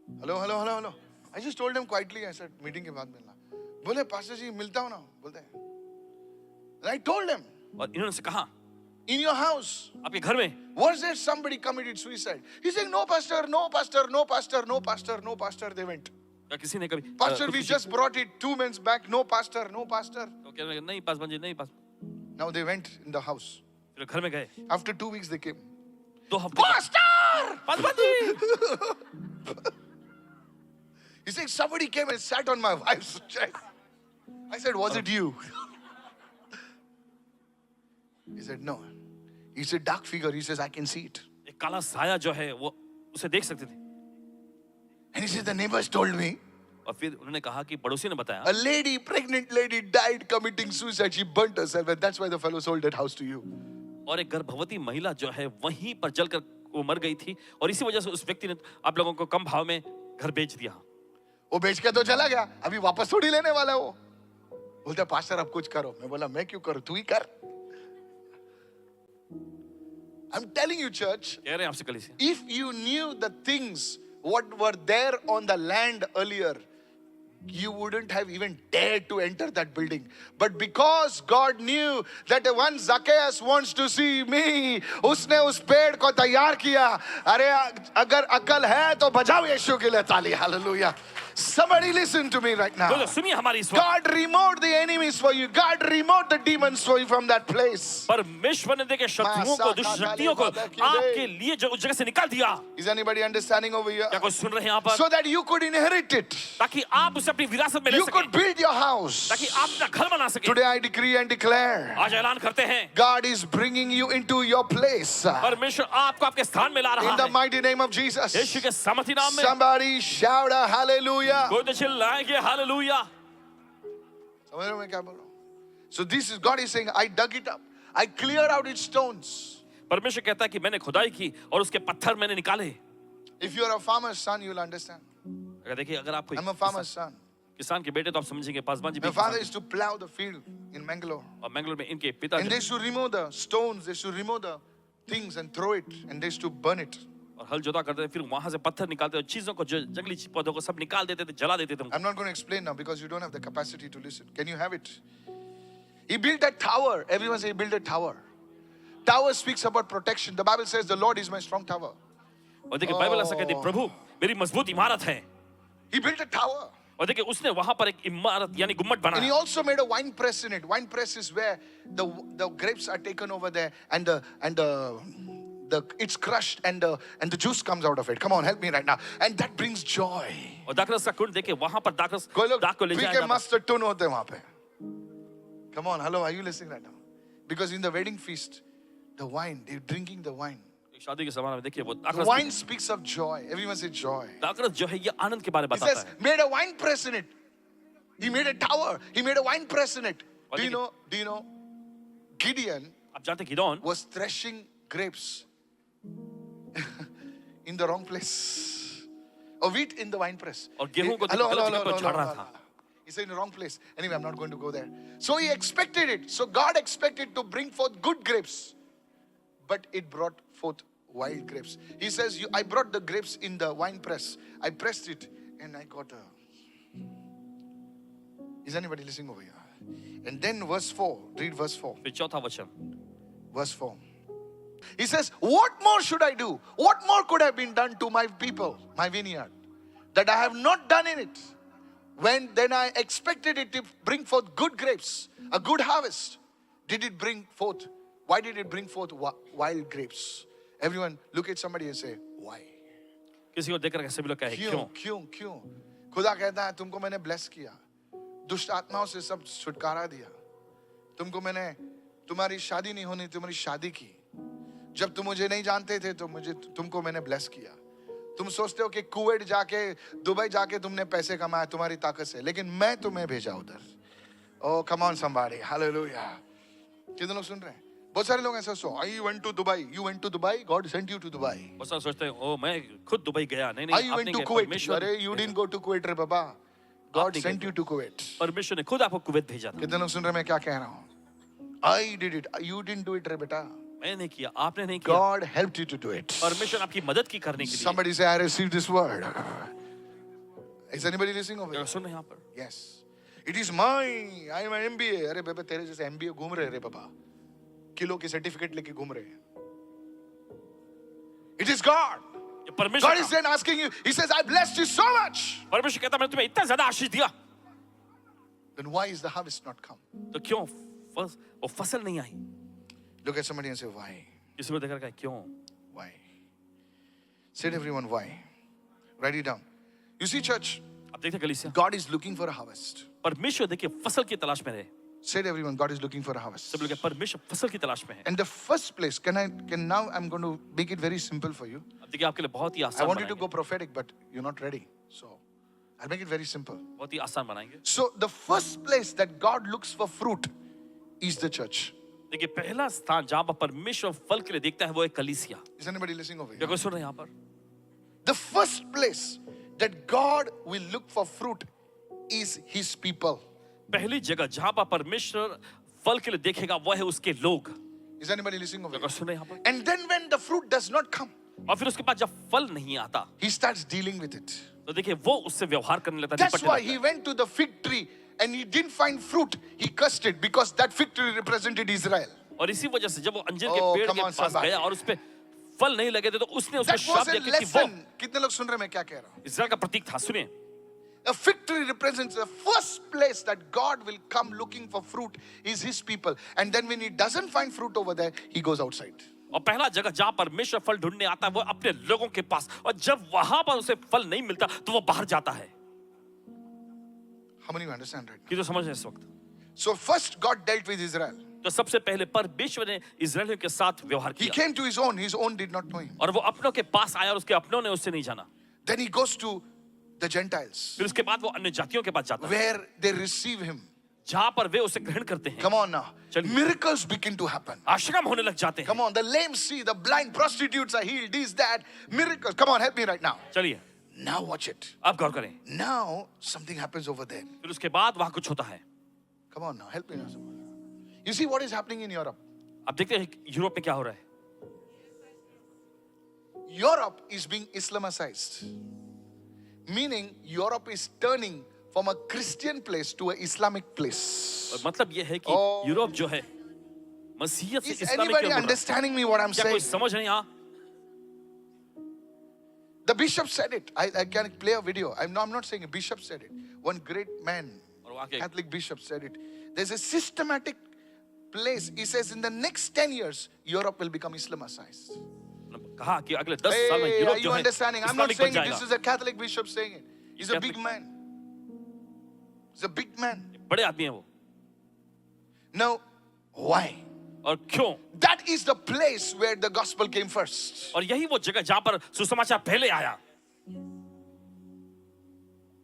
Hello. I just told them quietly, I said, meeting के बाद मिलना। बोले पास्टर जी मिलता हूँ ना, बोलते हैं। And I told them, और इन्होंने से कहा, in your house, आपके घर में was there somebody committed suicide? He's saying, no pastor, they went. क्या किसी ने कभी Pastor, we खुदकुशी- just brought it 2 months back. No pastor. तो कह रहे हैं, नहीं पासवान जी नहीं पास। Now they went in the house. फिर घर में गए, After 2 weeks they came. 2 हफ्ते बाद, Pastor! Paswan ji He said, somebody came and sat on my wife's chest. I said, was it you? He said, no. He said, dark figure. He says, I can see it. एक काला साया जो है वो उसे देख सकते थे। And he said, the neighbors told me, और फिर उन्होंने कहा कि पड़ोसी ने बताया, a lady, pregnant lady died committing suicide. She burnt herself and that's why the fellow sold that house to you. और एक गर्भवती महिला जो है वहीं पर जलकर वो मर गई थी, और इसी वजह से उस व्यक्ति ने आप लोगों को कम भाव में घर बेच दिया। वो बेच के तो चला गया, अभी वापस थोड़ी लेने वाला है वो। बोलता पास्टर अब कुछ करो। मैं बोला मैं क्यों करूं, तू ही कर। I'm telling you church, कह रहे हैं आपसे कलीसिया, if you knew the things what were there on the land earlier, you wouldn't have even dared to enter that building. But because God knew that one Zacchaeus wants to see me, उसने उस पेड़ को तैयार किया। अरे अगर अकल है तो बजाओ यीशु के लिए ताली। Hallelujah. Somebody listen to me right now. बोलो सुनिए हमारी इस वक्त, God removed the enemies for you. God removed the demons for you from that place. परमेश्वर ने देखे शत्रुओं को, दुष्ट शक्तियों को आपके लिए जो उस जगह से निकाल दिया। Is anybody understanding over here? क्या कोई सुन रहे हैं यहाँ पर? So that you could inherit it. ताकि आप उसे अपनी विरासत में ले You could सकें, build your house. ताकि आप अपना घर बना सकें। Today I decree and declare, आज ऐलान करते हैं, God is bringing you into your place. परमेश्वर आपको आपके स्थान में ला रहा In the है, mighty name of Jesus. यीशु के सामर्थी नाम में। Somebody shout a hallelujah. कोई तो चिल्लाएंगे हालेलुया। समझ रहे हो मैं क्या बोल रहा हूँ? So this is God is saying, I dug it up. I cleared out its stones. परमेश्वर कहता है कि मैंने खुदाई की और उसके पत्थर मैंने निकाले। If you are a farmer's son, you will understand. अगर देखिए अगर आप कोई I'm a farmer's son. किसान के बेटे तो आप समझेंगे, पासवान जी भी My father किसान used to plow the field in Mangalore. हैं। और मैंगलोर में इनके पिता And जो- they should remove the stones, they should remove the things and throw it. And they used to burn it. और हल जोता करते थे, फिर वहां से पत्थर निकालते और चीजों को जो जंगली पौधों को सब निकाल देते थे, जला देते थे उनको। I'm not going to explain now because you don't have the capacity to listen. Can you have it? He built a tower. Everyone say he built a tower. Tower speaks about protection. The Bible says the Lord is my strong tower. और देखिए Bible ऐसा कहती है, प्रभु मेरी मजबूत इमारत है। He built a tower. और देखिए उसने वहां पर एक इमारत यानी गुम्मट And he बनाया। also made a wine press in it. Wine press is where the grapes are taken over there and the it's crushed and the juice comes out of it. Come on, help me right now. And that brings joy. और दाखरस का कुंड देखे वहां पर दाखरस कोई लोग दाख को ले पी के जाएगा मस्त टुन होते हैं वहां पे. Come on, hello, are you listening right now? Because in the wedding feast, the wine, they're drinking the wine. शादी के समारोह में देखिए वो The दाखरस wine speaks of joy. Everyone say joy. दाखरस जो है ये आनंद के बारे में He बताता says, है. made a wine press in it. He made a tower. He made a wine press in it. Do you know? Gideon आप जानते हैं Gideon was threshing grapes in the wrong place. Or wheat in the wine press. और गेहूं को Hello, गलत hello, जगह पर hello, झाड़ hello, रहा hello. था. He said in the wrong place. Anyway, I'm not going to go there. So he expected it. So God expected to bring forth good grapes. But it brought forth wild grapes. He says, I brought the grapes in the wine press. I pressed it and I got a... Is anybody listening over here? And then verse 4. Read verse 4. फिर चौथा वचन Verse 4. He says, what more should I do? What more could have been done to my people, my vineyard, that I have not done in it? When then I expected it to bring forth good grapes, a good harvest. Did it bring forth? Why did it bring forth wild grapes? Everyone look at somebody and say, why? किसी को देखकर कैसे भी लोग कहे क्यों क्यों क्यों क्यों? खुदा कहता है तुमको मैंने ब्लेस किया, दुष्ट आत्माओं से सब छुटकारा दिया, तुमको मैंने, तुम्हारी शादी नहीं होनी, तुम्हारी शादी की. जब तुम मुझे नहीं जानते थे तो तुमको मैंने ब्लेस किया. तुम सोचते हो कि कुवैत जाके, दुबई जाके तुमने पैसे कमाए तुम्हारी ताकत से, लेकिन मैं तुम्हें भेजा उधर. Oh, come on somebody, hallelujah. कितने लोग सुन रहे हैं? बहुत सारे लोग ऐसा सोचते हैं, I went to Dubai. You went to Dubai? God sent you to Dubai. बहुत सारे सोचते हैं ओ मैं खुद दुबई गया नहीं I नहीं आप went नहीं to गए Kuwait. परमेश्वर अरे you didn't go to Kuwait रे बाबा. God नहीं sent गए you to Kuwait. परमेश्वर ने खुद आपको कुवैत भेजा था. कितने लोग सुन रहे हैं मैं क्या कह रहा हूँ? I did it. You didn't do it रे बेटा. मैं नहीं किया आपने नहीं किया. God helped you to do it. परमेश्वर आपकी मदद की करने के लिए. Somebody say I received this word. Is anybody listening over here? सुन रहे हैं यहाँ पर. Yes. It is mine. I am an MBA. अरे बेबे तेरे जैसे MBA घूम रहे रे बाबा. किलो की सर्टिफिकेट लेके घूम रहे हैं. It is God. ये परमेश्वर God is then asking you. He says, I blessed you so much. परमेश्वर कहता मैंने तुम्हें इतना ज्यादा आशीष दिया. Then why is the harvest not come? तो क्यों वो फसल नहीं आई? Look at somebody and say, why? किसी को देखकर कहे क्यों? Why? Said everyone, why? Write it down. You see, church, आप देखते कलीसिया God is looking for a harvest. परमेश्वर देखिए फसल की तलाश में रहे. Said everyone, God is looking for a harvest. सब लोग परमेश्वर फसल की तलाश में है. And the first place, can now I'm going to make it very simple for you. अब देखिए आपके लिए बहुत ही I आसान want you to बनाएंगे. go prophetic, but you're not ready. So I'll make it very simple. बहुत ही आसान बनाएंगे. So the first place that God looks for fruit is the church. देखिए पहला स्थान जहां पर परमेश्वर फल के लिए देखता है वो है कलीसिया. Is anybody listening over क्या here? कोई सुन रहे हैं यहाँ पर? The first place that God will look for fruit is His people. पहली जगह जहां पर परमेश्वर फल के लिए देखेगा वो है उसके लोग. Is anybody listening over क्या here? कोई सुन रहे हैं यहाँ पर? And then when the fruit does not come, और फिर उसके बाद जब फल नहीं आता He starts dealing with it. तो देखिए वो उससे व्यवहार करने लगता है. That's निपटने why लगता He है. went to the fig tree and He didn't find fruit. He cursed it because that fig tree represented Israel. और इसी वजह से जब वो अंजीर के Oh, पेड़ come के on, पास somebody. गया और उस पे फल नहीं लगे थे तो उसने उसको That श्राप was a दिया क्योंकि वो lesson. कितने लोग सुन रहे हैं मैं क्या कह रहा हूँ? इस्राएल का प्रतीक था. सुनिए A fig tree represents the first place that God will come looking for fruit is His people. And then when He doesn't find fruit over there, He goes outside. और पहला जगह जहां परमेश्वर फल ढूंढने आता है वो अपने लोगों के पास. और जब वहां पर उसे फल नहीं मिलता तो वो बाहर जाता है. How many of you understand right now? कि तो समझ रहे हैं इस वक्त. So first God dealt with Israel. तो सबसे पहले परमेश्वर ने इस्राएलियों के साथ व्यवहार He किया. came to His own did not know Him. और वो अपनों के पास आया और उसके अपनों ने उससे नहीं जाना. Then He goes to the Gentiles फिर उसके बाद वो अन्य जातियों के पास जाता है where they receive Him. जहां पर वे उसे ग्रहण करते हैं. Come on now. चलिए. Miracles begin to happen. आश्रम होने लग जाते हैं. Come on, the lame see, the blind prostitutes are healed, this, that, miracles. Come on, help me right now. चलिए Now watch it. आप गौर करें. Now something happens over there. फिर उसके बाद वहां कुछ होता है. Come on now, help me now. You see what is happening in Europe? आप देखते हैं यूरोप में क्या हो रहा है. Europe is being Islamicized. Meaning Europe is turning from a Christian place to an Islamic place. और मतलब ये है कि Oh. यूरोप जो है मसीहियत से Is इस्लामिक anybody क्यों हो रहा है? understanding me what I'm क्या saying? कोई समझ नहीं आ? The bishop said it. I can play a video. I'm not saying a bishop said it. One great man, और वहाँ के Catholic bishop said it. There's a systematic place. He says in the next 10 years, Europe will become Islamicized. कहा कि अगले 10 साल में Hey, Europe are जो you है understanding? I'm not इस्लामिक बन saying it. जाएगा। This is a Catholic bishop saying it. He's a Catholic. big man. He's a big man. बड़े आदमी हैं वो। Now, why? और क्यों? That is the place where the gospel came first. और यही वो जगह जहां पर सुसमाचार पहले आया।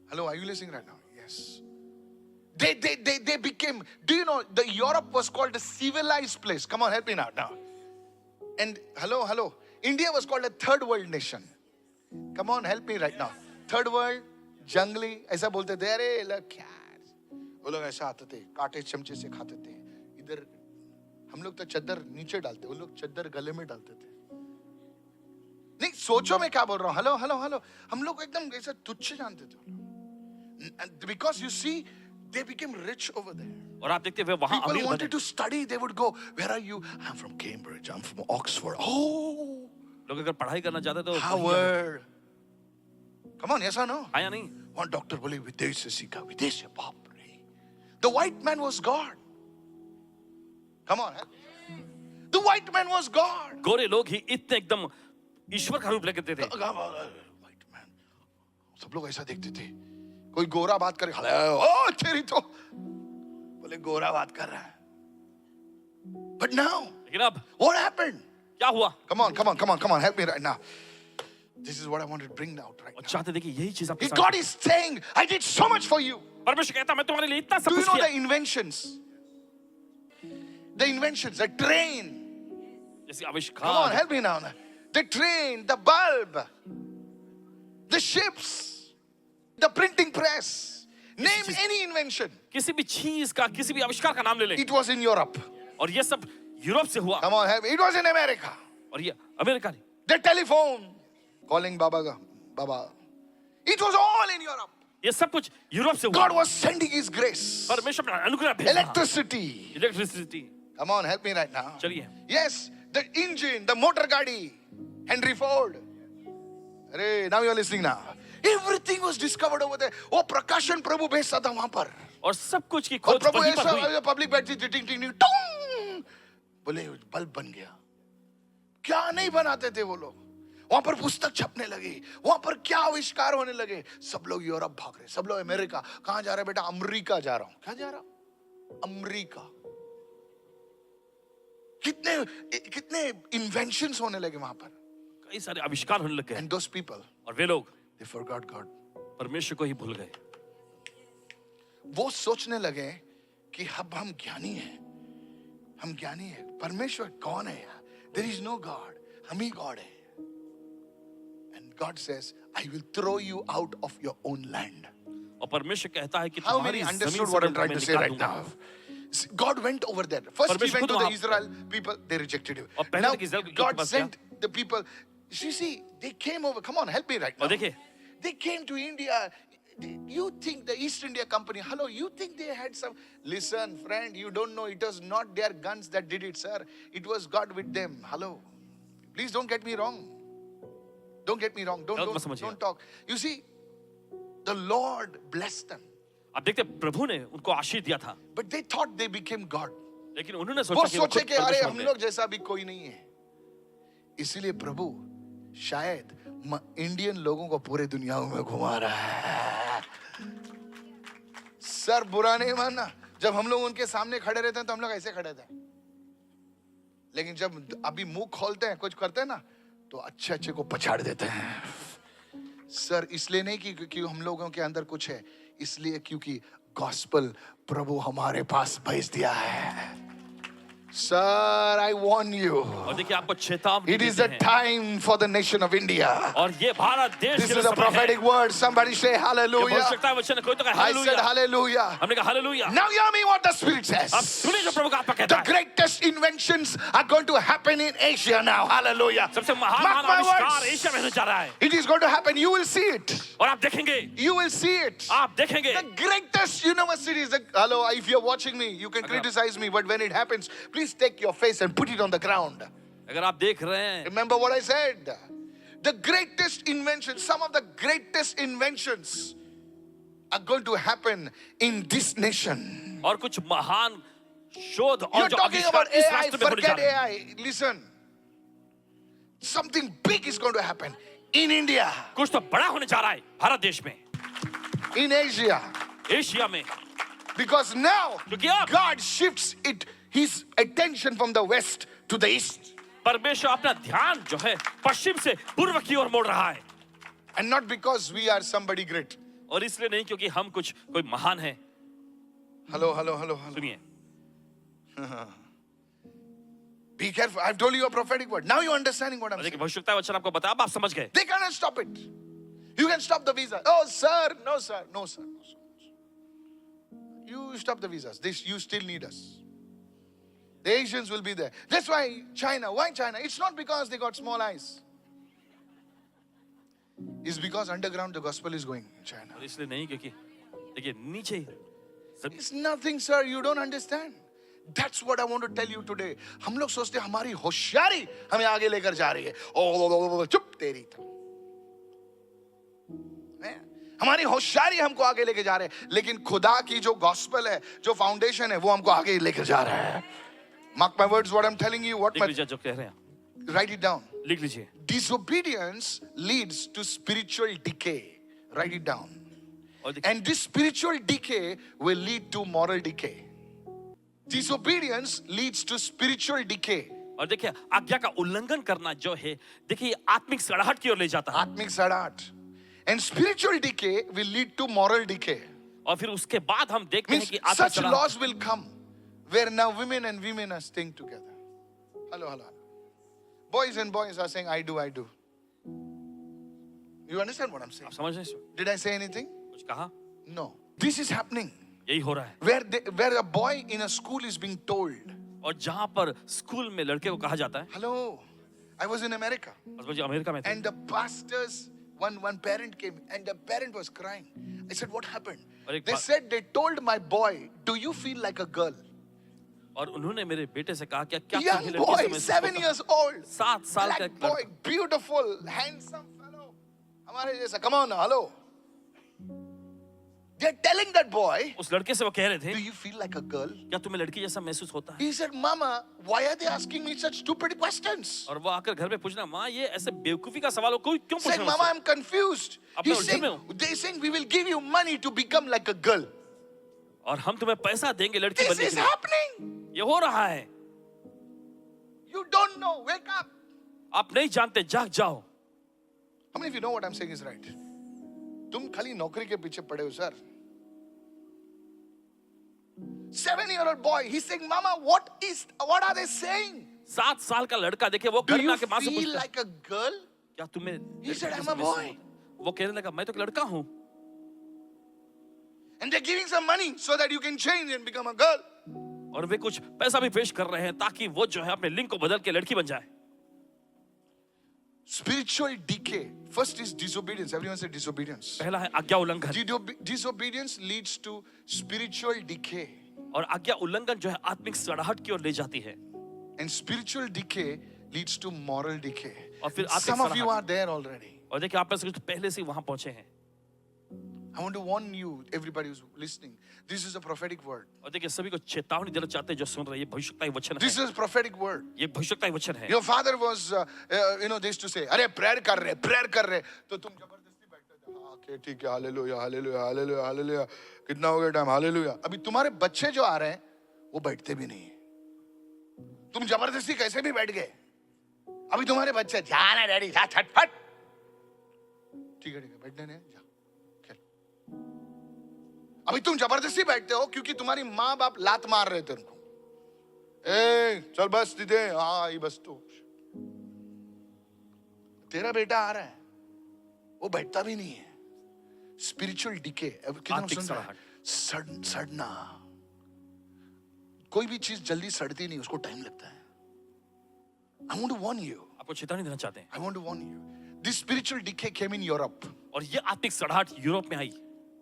Hello, are you listening right now? Yes. They became, do you know, the Europe was called a civilized place. Come on, help me now. And hello. India was called a third world nation. Come on, help me right now. Third world, जंगली, ऐसा बोलते थे, अरे लोग क्या, वो लोग ऐसा आते थे, कांटे चमचे से खाते थे। इधर हम लोग तो चद्दर नीचे डालते, वो लोग चद्दर गले में डालते थे। नहीं, सोचो मैं क्या बोल रहा हूँ। हेलो, हम लोग एकदम ऐसा तुच्छ जानते थे। Because you see, they became rich over there. और आप देखते हैं वहां People अमीर wanted बने। to study. They would go, where are you? I'm from Cambridge. I'm from Oxford. Oh, लोग अगर पढ़ाई करना चाहते तो Howard. Come on, yes or no? आया नहीं। One doctor बोले विदेश से सीखा, विदेश से बाप रे. The white man was God. Come on, the white man was God. गोरे लोग ही इतने एकदम ईश्वर का रूप लेते थे। White man. सब लोग ऐसा देखते थे। कोई गोरा बात करे, ओ तेरी तो बोले गोरा बात कर रहा है। But now, लेकिन अब what happened? क्या हुआ? Come on, help me right now. This is what I wanted to bring out right और now. चाहते थे कि यही चीज आपके साथ। God is saying, I did so much for you. परमेश्वर कहता मैं तुम्हारे लिए इतना सब Do you कुछ know किया। the inventions? The inventions, the train. जैसे Come on, आविष्कार, help me now. The train, the bulb, the ships, the printing press. Name any invention. किसी भी चीज का, किसी भी आविष्कार का नाम ले ले। It was in Europe. और ये सब यूरोप से हुआ। Come on, help me. It was in America. और ये अमेरिका ने। The telephone, calling Baba. It was all in Europe. ये सब कुछ यूरोप से हुआ। God was sending His grace. परमेश्वर अपना अनुग्रह भेज रहा। Electricity. Electricity. Come on, help me right now. चलिए। Yes, the engine, the motor gadi, Henry Ford. Arey, now you are listening now. Everything was discovered over there. वो प्रकाशन प्रभु भेजता था वहां पर। और सब कुछ की और खोज प्रभु वहीं पर हुई। ऐसा पब्लिक बैठती थी, टिंग टिंग टिंग, टुंग, बोले बल्ब बन गया। क्या नहीं बनाते थे वो लोग। वहां पर पुस्तक छपने लगी, वहां पर क्या आविष्कार होने लगे। सब लोग यूरोप भाग रहे, सब लोग अमेरिका। कहां जा रहे बेटा? अमेरिका जा रहा हूं। क्या जा रहा हूं? अमेरिका। कितने इन्वेंशंस होने लगे वहां पर। कई सारे आविष्कार होने लग गए। And those people, और वे लोग they forgot God. परमेश्वर को ही भूल गए। वो सोचने लगे कि अब हम ज्ञानी हैं, हम ज्ञानी हैं। परमेश्वर कौन है यार? There is no God. हम ही God है। And God says, I will throw you out of your own land. और परमेश्वर कहता है कि How many तुम्हारी understood जमीन what से I'm trying to मैं say निकाल right दूंगा। now? God went over there. First he परमेश्वर went to खुद the वहां- Israel people, they rejected him. और पहले Now तक इस्राएल के God pass sent the people. You see, they came over. Come on, help me right now. और देखिए, They came to India. You think the East India Company, hello, you think they had some, listen friend, you don't know, it was not their guns that did it, sir. It was God with them. Hello. Please don't get me wrong. Don't get me wrong. गलत मत समझिए। Don't talk. You see, the Lord blessed them. आप देखते हैं, प्रभु ने उनको आशीष दिया था, But they thought they became God. लेकिन उन्होंने वो सोचा कि वो सोचे खुद कि अरे परमेश्वर हम बन लोग गए। जैसा भी कोई नहीं है। इसीलिए प्रभु शायद इंडियन लोगों को पूरे दुनिया में घुमा रहा है। सर बुरा नहीं मानना, जब हम लोग उनके सामने खड़े रहते हैं तो हम लोग ऐसे खड़े थे, लेकिन जब अभी मुंह खोलते हैं कुछ करते हैं ना तो अच्छे अच्छे को पछाड़ देते हैं। सर इसलिए नहीं कि हम लोगों के अंदर कुछ है, इसलिए क्योंकि गॉस्पल प्रभु हमारे पास भेज दिया है। Sir, I warn you. और देखिए, आपको चेतावनी It is देते the हैं। time for the nation of India. और ये भारत देश This के लिए is a समय है। prophetic word. Somebody say ये hallelujah. भविष्यता वचन है, कोई तो कहे I said हालेलुया। hallelujah. हमने कहा hallelujah. Now hear me what the Spirit अब says. सुनिए जो प्रभु का आत्मा कहता The है। greatest inventions are going to happen in Asia now. Hallelujah. सबसे महान Mark महान my आविष्कार words. एशिया में होने जा रहा है। It is going to happen. You will see it. और आप देखेंगे, You will see it. आप देखेंगे। The greatest universities. Hello, if you're watching me, you can criticize me, but when it happens, please take your face and put it on the ground. अगर आप देख रहे हैं, Remember what I said? The greatest inventions, some of the greatest inventions are going to happen in this nation. और कुछ महान शोध और You're जो talking आविष्कार about इस AI, राष्ट्र में होने जा forget रहे हैं। AI. Listen. Something big is going to happen in India, कुछ तो बड़ा होने जा रहा है भारत देश में, in Asia. एशिया में, Because now क्योंकि अब God shifts his attention from the west to the east. परमेश्वर अपना ध्यान जो है पश्चिम से पूर्व की ओर मोड़ रहा है, And not because we are somebody great. और इसलिए नहीं क्योंकि हम कोई महान है. Hello. सुनिए, Be careful. I've told you a prophetic word. Now you're understanding what I'm saying. देखिए भविष्यता वचन आपको बता, अब आप समझ गए. They cannot stop it. You can stop the visa. Oh, sir. No, sir. No, sir. No, sir. You stop the visas. You still need us. The Asians will be there. That's why China. Why China? It's not because they got small eyes. It's because underground the gospel is going in China. और इसलिए नहीं क्योंकि देखिए नीचे It's nothing, sir. You don't understand. That's what I want to tell you today. हम लोग सोचते हैं हमारी होशियारी हमें आगे लेकर जा रही है. ओ चुप तेरी तो. हमारी होशियारी हमको आगे लेके जा रहे हैं, लेकिन खुदा की जो गॉस्पेल है, जो फाउंडेशन है, वो हमको आगे लेकर जा रहा है. Mark my words, what I'm telling you. What लिख लीजिए जो कह रहे हैं, write it down. लिख लीजिए. Disobedience leads to spiritual decay. Write it down. और देखिए, And this spiritual decay will lead to moral decay. Disobedience leads to spiritual decay. और देखिए आज्ञा का उल्लंघन करना जो है, देखिए आत्मिक सड़ाहट की ओर ले जाता है, आत्मिक सड़ाहट. And spiritual decay will lead to moral decay. और फिर उसके बाद हम देखते हैं Means कि आत्मिक such सड़ाहट, laws will come where now women and women are staying together. Hello. Boys and boys are saying, I do. You understand what I'm saying? आप समझ रहे हैं? Did I say anything? कुछ कहा? No. This is happening. यही हो रहा है. Where a boy in a school is being told, और जहां पर स्कूल में लड़के को कहा जाता है, hello, I was in America. और मुझे अमेरिका में थे, And the pastors, one parent came and the parent was crying. I said, what happened? और एक They said, they told my boy, do you feel like a girl? और उन्होंने मेरे बेटे से कहा क्या क्या Young तुम्हें लड़की boy, से महसूस 7 होता? years old. 7 साल का Black एक boy, लड़का, beautiful, handsome fellow. हमारे जैसा, come on now, hello. They're telling that boy, उस लड़के से वो कह रहे do थे you feel like a girl? क्या तुम्हें लड़की जैसा महसूस होता है? He said, Mama, why are they asking me such stupid questions? और वो आकर घर में पूछना, माँ ये ऐसे बेवकूफी का सवाल हो, कोई क्यों पूछ Said, रहा Mama, है? I'm confused. अब He's मैं saying, उलझन में हूँ. they're saying, we will give you money to become like a girl. और हम तुम्हें पैसा देंगे लड़की This बनने is के लिए. happening. ये हो रहा है. You don't know. Wake up. आप नहीं जानते, जाग जाओ. How many of you know what I'm saying is right? तुम खाली नौकरी के पीछे पड़े हो, sir. 7-year-old boy, he's saying, Mama, what are they saying? 7 साल का लड़का देखिए वो Do घर में you आके माँ से feel पूछता है, like a girl? क्या तुम्हें He said, लड़की I'm जैसा a महसूस boy. होता है? वो कहने लगा मैं तो एक लड़का हूँ. And they're giving some money so that you can change and become a girl. और वे कुछ पैसा भी पेश कर रहे हैं ताकि वो जो है अपने लिंग को बदल के लड़की बन जाए. Spiritual decay. First is disobedience. Everyone say disobedience. पहला है आज्ञा उल्लंघन, Disobedience leads to spiritual decay. और आज्ञा उल्लंघन जो है आत्मिक सड़ाहट की ओर ले जाती है. And spiritual decay leads to moral decay. और फिर आत्मिक Some of you सड़ाहट. are there already. और देखिए आप में से कुछ पहले से ही वहां पहुंचे हैं. I want to warn you, everybody who's listening. This is a prophetic word. और देखिए सभी को चेतावनी देना चाहते हैं जो सुन रहे हैं, ये भविष्यवाणी वचन This है. is a prophetic word. ये भविष्यवाणी वचन है. Your father was, they used to say, अरे prayer कर रहे, तो तुम जबरदस्ती बैठते थे. हाँ, okay, ठीक है, हालेलुया. कितना हो गया टाइम, हालेलुया. अभी तुम्हारे बच्चे जो आ रहे हैं, वो बैठते भी नहीं. तुम जबरदस्ती कैसे भी बैठ गए. अभी तुम्हारे बच्चे, जाना डैडी, जा छटपट. ठीक है, बैठने नहीं, जा. खेल. अभी तुम जबरदस्ती बैठते हो क्योंकि तुम्हारी माँ बाप लात मार रहे थे उनको. चल बस दीदे, हाँ ये बस तो. तेरा बेटा आ रहा है, वो बैठता भी नहीं है. Spiritual decay. कितना सुन रहा है? सड़ना. कोई भी चीज जल्दी सड़ती नहीं, उसको टाइम लगता है. I want to warn you. आपको चेतावनी देना चाहते हैं. I want to warn you. This spiritual decay came in Europe. और ये आत्मिक सड़ाहट यूरोप में आई.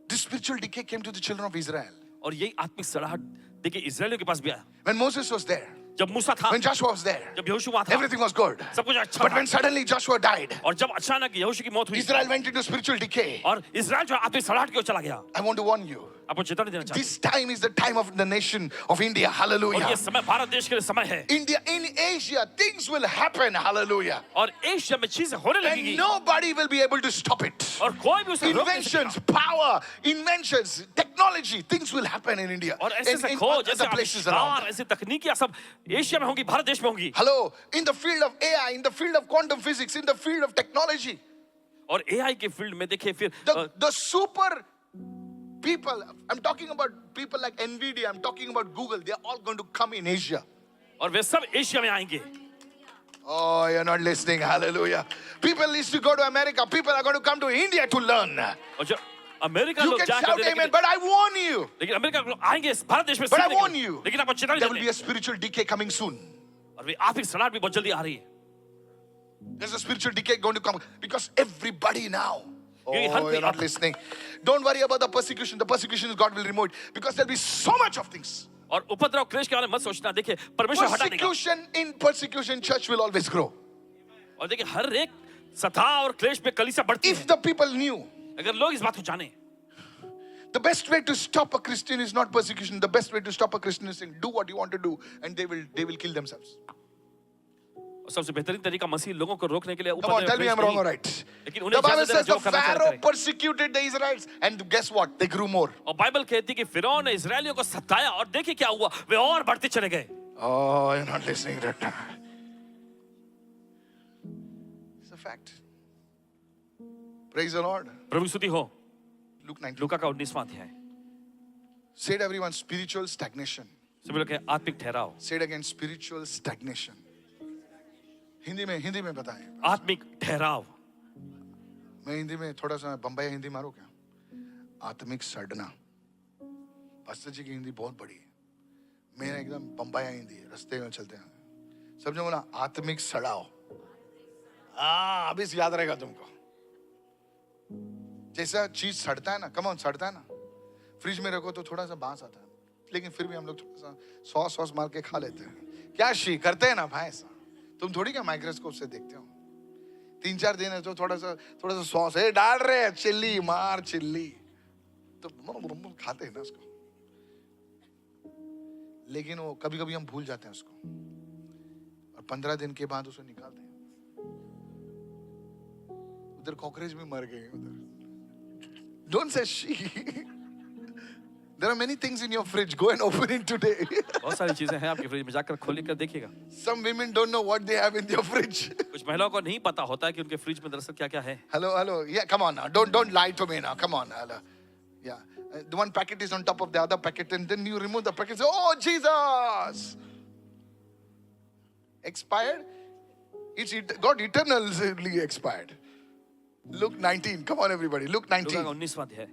This spiritual decay came to the children of Israel. और यही आत्मिक सड़ाहट देखिए इजरायलियों के पास भी आया. When Moses was there, जब मूसा था, when Joshua was there, जब यहोशू था, everything was good. सब कुछ अच्छा But था. when suddenly Joshua died, और जब अचानक यहोशू की मौत हुई, Israel went into spiritual decay. और इजराइल जो आत्मिक सड़ाहट की ओर चला गया. I want to warn you. आपको चेतावनी देना चाहते This time is the time of the nation of India. हैं। और Hallelujah. ये समय भारत देश के लिए समय है India, in Asia, things will happen. Hallelujah. और एशिया में चीजें होने And लगेंगी nobody will be able to stop it. और कोई भी उसे रोक नहीं Inventions, सकेगा। power, inventions, technology, things will happen in India. और ऐसे In खोज ऐसे other places around. आविष्कार ऐसे तकनीकियां सब एशिया में होंगी भारत देश में होंगी Hello, in the field of AI, in the field of quantum physics, in the field of technology, और एआई के फील्ड में देखिए फिर the super people, I'm talking about people like NVIDIA, I'm talking about Google, they're all going to come in Asia. और वे सब Asia में आएंगे Oh, you're not listening. Hallelujah. People used to go to America. People are going to come to India to learn. और जो America You लोग can जाकर shout amen, but I warn you. लेकिन America के लोग आएंगे भारत देश में But I सीखने के warn लिए। you, लेकिन आपको चेतावनी there will देते be a spiritual decay coming soon. हैं। और वे आर्थिक सलाह भी बहुत जल्दी आ रही है There's a spiritual decay going to come because everybody now. Oh, क्योंकि हर कोई you're not अब- listening. Don't worry about the persecution. The persecution is God will remove it because there'll be so much of things. और उपद्रव क्लेश के बारे में मत सोचना देखिए परमेश्वर हटा देगा Persecution in persecution, church will always grow. और देखिए हर एक सता और क्लेश में कलीसिया बढ़ती If है the people knew, अगर लोग इस बात को जाने the best way to stop a Christian is not persecution. The best way to stop a Christian is saying, do what you want to do, and they will kill themselves. और सबसे बेहतरीन तरीका मसीह लोगों को रोकने के लिए Come on, tell me I'm wrong or right. लेकिन The उन्हें Bible इजाजत देना says जो the करना चाहते Pharaoh हैं persecuted the Israelites, and guess what? They grew more. और बाइबल कहती है कि फिरौन ने इजरायलियों को सताया और देखिए क्या हुआ वे और बढ़ते चले गए Oh, you're not listening right now. It's a fact. Praise the Lord. प्रभु स्तुति हो Luke 19. लूका का 19वां अध्याय Say it everyone, spiritual stagnation. सभी लोग कहें आत्मिक ठहराव Say it again, spiritual stagnation. Hindi में बताएं. आत्मिक ठहराव मैं हिंदी में थोड़ा सा बम्बई हिंदी मारो क्या? आत्मिक सड़ना. पास्टर जी की हिंदी बहुत बड़ी है. मेरा एकदम बम्बई हिंदी है. रास्ते में चलते हैं. सबने बोला आत्मिक सड़ाओ. अभी से याद रहेगा तुमको. जैसा चीज सड़ता है ना, कम ऑन सड़ता है ना, फ्रिज में रखो तो थोड़ा सा बांस आता है, लेकिन फिर भी हम लोग थोड़ा सा सॉस मार के खा लेते हैं. क्या शी करते हैं ना भाई ऐसा. तुम थोड़ी क्या माइक्रोस्कोप से देखते हो. 3-4 दिन है तो थोड़ा सा सॉस है डाल रहे हैं, चिल्ली मार चिल्ली तो खाते हैं ना उसको. लेकिन वो कभी कभी हम भूल जाते हैं उसको और 15 दिन के बाद उसको निकालते हैं. उधर कॉकरोच भी मर गए उधर. Don't say she. There are many things in your fridge. Go and open it today. बहुत सारी चीजें हैं आपके फ्रिज में जाकर खोल कर देखिएगा Some women don't know what they have in their fridge. कुछ महिलाओं को नहीं पता होता है कि उनके फ्रिज में दरअसल क्या क्या है Hello. Yeah, come on now. Don't lie to me now. Come on. Hello. Yeah. The one packet is on top of the other packet, and then you remove the packet. Say, oh Jesus! Expired? Got eternally expired. Luke 19. Come on, everybody. Luke लूका 19. का 19वां अध्याय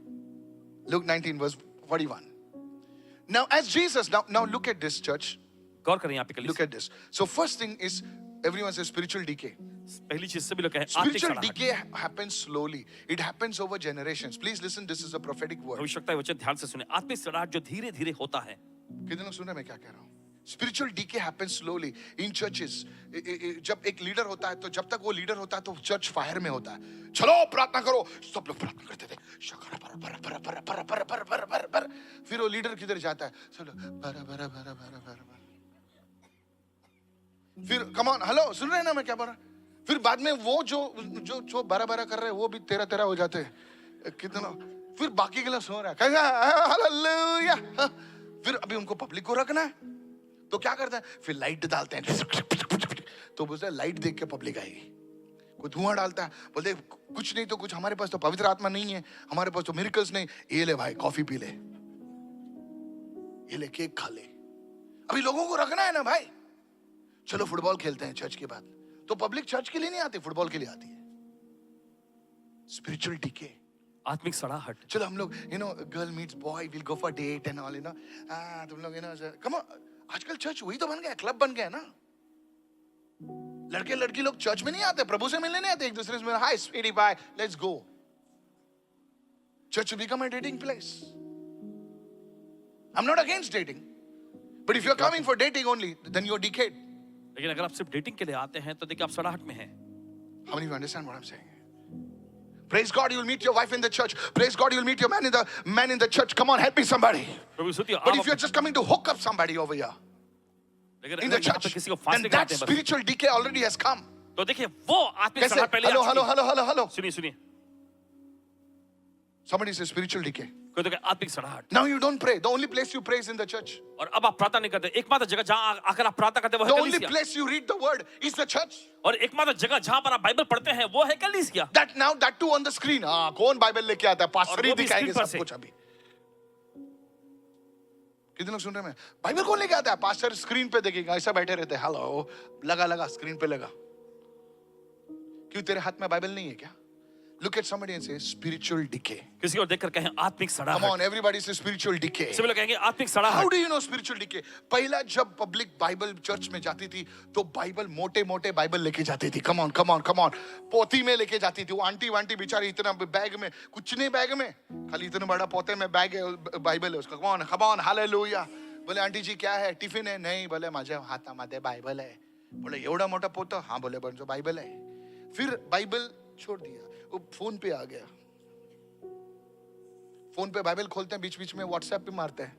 Luke 19, verse 41. Now, as Jesus, now look at this, church. गौर करें यहाँ पे Look कलीसिया at this. So, first thing is, everyone says spiritual decay. पहली चीज सभी लोग कहें आत्मिक Spiritual सड़ाहट decay happens slowly. It happens over generations. Please listen, this is a prophetic word. भविष्यवक्ता वचन ध्यान से सुने आत्मिक सड़ाहट जो धीरे धीरे होता है कितने लोग सुन रहे हैं मैं क्या कह रहा हूँ? Spiritual decay happens slowly in churches. जब एक लीडर होता है तो जब तक वो लीडर होता है तो चर्च फायर में होता है. चलो प्रार्थना करो. सब लोग प्रार्थना करते थे. फिर वो लीडर किधर जाता है? चलो फिर कम ऑन. हेलो सुन रहे हैं ना मैं क्या बोल रहा हूँ? फिर बाद में वो जो बारा कर रहे हैं वो भी 13 हो जाते हैं. कितना फिर बाकी के लोग सुन रहे हैं कैसा हालेलुया. फिर अभी उनको पब्लिक को रखना है तो क्या करते हैं? फिर लाइट डालते हैं तो बोलते हैं लाइट देख के पब्लिक आएगी. कोई धुआं डालता है बोलते कुछ नहीं तो कुछ, हमारे पास तो पवित्र आत्मा नहीं है, हमारे पास तो मिरेकल्स नहीं. ये ले भाई कॉफी पी ले, ये ले केक खा ले. अभी लोगों को रखना है ना भाई. चलो फुटबॉल खेलते हैं चर्च के बाद. तो पब्लिक चर्च के लिए नहीं आती, फुटबॉल के लिए आती है. Spiritual decay. आत्मिक सड़ाहट चलो हम लोग girl meets boy will go for date and all तुम लोग कम ऑन. आजकल चर्च वही तो बन गया, क्लब बन गया ना. लड़के लड़की लोग चर्च में नहीं आते, प्रभु से मिलने नहीं आते एक दूसरे से. Hi sweetie bye let's go. Church become a dating place. I am not against dating, but if you are coming for dating only then you are decade. लेकिन अगर आप सिर्फ डेटिंग के लिए आते हैं तो देखिए आप सड़ाहट में हैं. How many of you understand what I'm saying? Praise God, you'll meet your wife in the church. Praise God, you'll meet your man in the church. Come on, help me somebody. प्रभु सुनिए, But आप if you're just coming to hook up somebody over here लेकिन in अगर the यहाँ पे church, किसी को then फांसने that लगाते हैं बस, spiritual decay already has come. तो देखिए वो आत्मिक कैसे? सड़ाहट पहले ही आ Hello, चुकी hello, है। hello, hello, hello. सुनिए सुनिए, Somebody says spiritual decay. कोई तो कहे आत्मिक सड़ाहट। Now you don't pray. The only place you pray is in the church. और अब आप प्रार्थना नहीं करते। एकमात्र जगह जहां आकर आप प्रार्थना करते हैं वो The है only कलीसिया। place you read the word is the church. और एकमात्र जगह जहां पर आप बाइबल पढ़ते हैं वो है कलीसिया। That now that too on the screen. हाँ, कौन बाइबल लेके आता है? पास्टर ही और वो भी दिखाएंगे स्क्रीन पर सब से। कुछ अभी। कितने लोग सुन रहे हैं? बाइबल कौन लेके आता है? पास्टर स्क्रीन पे देखेगा, ऐसा बैठे रहते हैं। हेलो, लगा स्क्रीन पे लगा। क्यों तेरे हाथ में बाइबल नहीं है क्या? Look at somebody and say spiritual decay. किसी को देखकर कहें आत्मिक Come सड़ाहट। on, everybody say spiritual decay. सभी लोग कहेंगे आत्मिक How सड़ाहट। do you know spiritual decay? पहला जब पब्लिक बाइबल चर्च में जाती थी तो बाइबल मोटे बाइबल लेके जाती थी। Come on, पोती में लेके जाती थी। वो आंटी वांटी बेचारी इतना बैग में, कुछ नहीं बैग में, खाली इतना बड़ा पोते में बैग है, बाइबल है उसका। Come on, hallelujah. बोले आंटी जी क्या है? टिफिन है? नहीं। बोले माझ्या हातामध्ये बाइबल है। बोले एवढा मोठा पोतं? हाँ। बोले बंजो बाइबल है। फिर बाइबल छोड़ दिया, वो फोन पे आ गया। फोन पे बाइबल खोलते हैं, बीच बीच में व्हाट्सएप पे मारते हैं,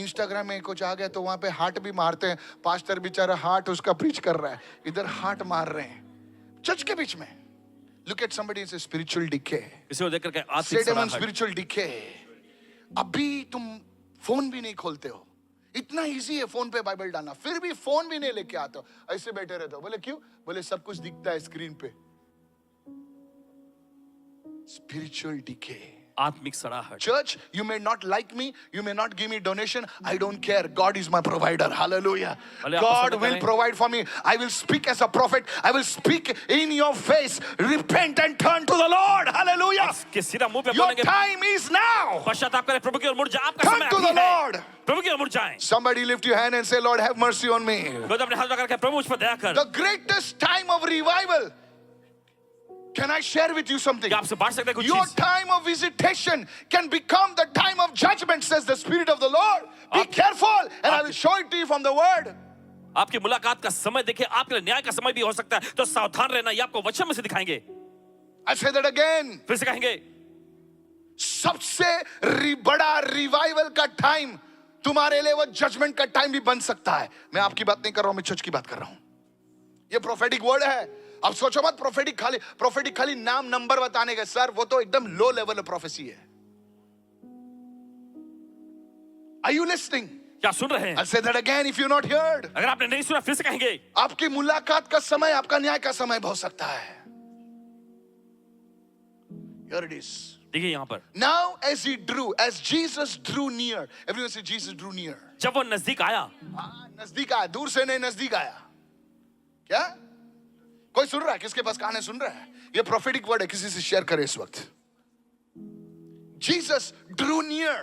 इंस्टाग्राम में कुछ आ गया तो वहां पे हार्ट भी मारते हैं। पास्टर बेचारा हार्ट उसका प्रीच कर रहा है, इधर हार्ट मार रहे हैं चर्च के बीच में। लुक एट समबडी से स्पिरिचुअल डिके। किसी को देखकर कहें आत्मिक सड़ाहट। Spiritual decay. अभी तुम फोन भी नहीं खोलते हो, इतना इजी है फोन पे बाइबल डालना, फिर भी फोन भी नहीं लेके आते हो, ऐसे बैठे रहते हो। बोले क्यों? बोले सब कुछ दिखता है स्क्रीन पे। Spiritual decay. आत्मिक सड़ाहट। Church, you may not like me, you may not give me donation, I don't care. God is my provider. Hallelujah. God will provide for me. I will speak as a prophet. I will speak in your face. Repent and turn to the Lord. Hallelujah. कि सीधा मुंह पे Your बोलेंगे time is now. पश्चाताप करें, प्रभु की ओर मुड़ जाए। आपका Turn समय to अभी the है। Lord. प्रभु की ओर मुड़ जाएं। Somebody lift your hand and say, Lord, have mercy on me. तो अपने हाथ पकड़ के प्रभु मुझ पर दया कर। The greatest time of revival. Can I share with you something? क्या आपसे बांट सकते हैं कुछ Your चीज? time of visitation can become the time of judgment, says the Spirit of the Lord. Be careful, and I will show it to you from the Word. आपकी मुलाकात का समय देखिए, आपके लिए न्याय का समय भी हो सकता है, तो सावधान रहना। ये आपको वचन में से दिखाएंगे। I say that again. फिर से कहेंगे, सबसे बड़ा रिवाइवल का टाइम तुम्हारे लिए वो जजमेंट का टाइम भी बन सकता है। मैं आपकी बात नहीं कर रहा हूं, मैं चर्च की बात कर रहा हूं। ये प्रोफेटिक वर्ड है। अब सोचो मत प्रोफेटिक खाली नाम नंबर बताने का। सर वो तो एकदम लो लेवल ऑफ प्रोफेसी है। Are you listening? क्या सुन रहे हैं? I'll say that again if you're not heard. अगर आपने नहीं सुना फिर से कहेंगे। आपकी मुलाकात का समय आपका न्याय का समय हो सकता है। Here it is. देखिए यहाँ पर, Now as Jesus drew near, everyone say Jesus drew near. जब वो नजदीक आया, नजदीक आया, दूर से नहीं, नजदीक आया। क्या कोई सुन रहा है? किसके पास कान है? सुन रहा है? ये प्रोफेटिक वर्ड है, किसी से शेयर करे इस वक्त। Jesus drew near.